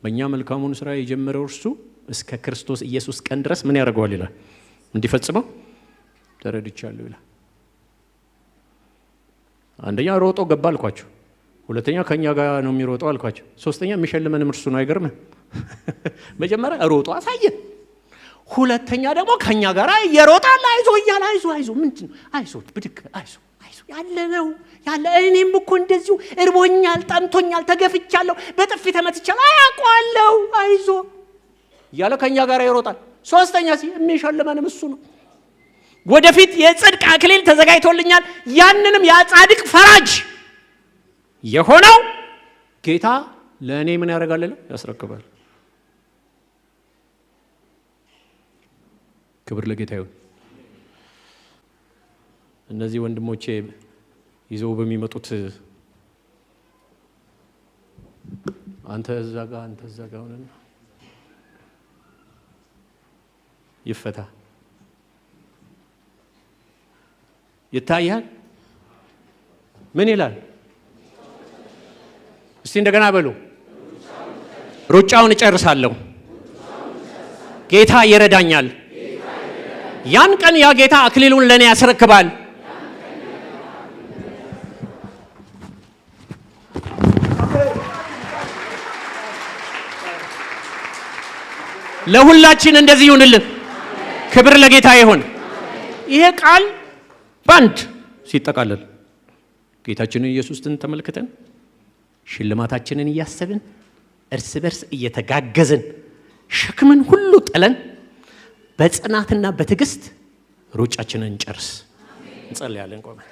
በእኛ መልካሙን ስራ የጀመረው እርሱ እስከ ክርስቶስ ኢየሱስ ቀን ድረስ ምን ያደርገዋል ይላል? እንዲፈጽመው ተረድቻለሁ ይላል። አንደኛ ሮጦ ገባ አልኳቸው። ሁለተኛ ከኛ ጋር ነው የሚሮጠው አልኳቸው። ሶስተኛ የሚሸልመንም እርሱ ነው። አይገርምም? መጀመሪያ ሮጦ አሳየን። ሁለተኛ ደግሞ ከኛ ጋር እየሮጣል አይዞ እያለ አይዞ ምንድን ነው አይዞ ብድግ አይዞ ያለ ነው ያለ። እኔም እኮ እንደዚሁ እርቦኛል፣ ጠምቶኛል፣ ተገፍቻለሁ፣ በጥፊ ተመትቻለሁ፣ አያውቀዋለሁ አይዞ እያለ ከኛ ጋር ይሮጣል። ሶስተኛ የሚሸልመንም እሱ ነው። ወደፊት የጽድቅ አክሊል ተዘጋጅቶልኛል። ያንንም የጻድቅ ፈራጅ የሆነው ጌታ ለእኔ ምን ያደርጋል? ያስረክባል። ክብር ለጌታ ይሁን። እነዚህ ወንድሞቼ ይዘው በሚመጡት አንተ እዛ ጋር ሆነና ይፈታ ይታያል። ምን ይላል? እስቲ እንደገና በሉ። ሩጫውን እጨርሳለሁ፣ ጌታ ይረዳኛል። ያን ቀን ያ ጌታ አክሊሉን ለኔ ያስረክባል። ለሁላችን እንደዚህ ይሁንልን። ክብር ለጌታ ይሁን። ይሄ ቃል ባንድ ሲጠቃለል ጌታችንን ኢየሱስን ተመልክተን ሽልማታችንን እያሰብን እርስ በርስ እየተጋገዝን ሸክምን ሁሉ ጥለን በጽናትና በትዕግስት ሩጫችንን እንጨርስ። እንጸልያለን። ቆመን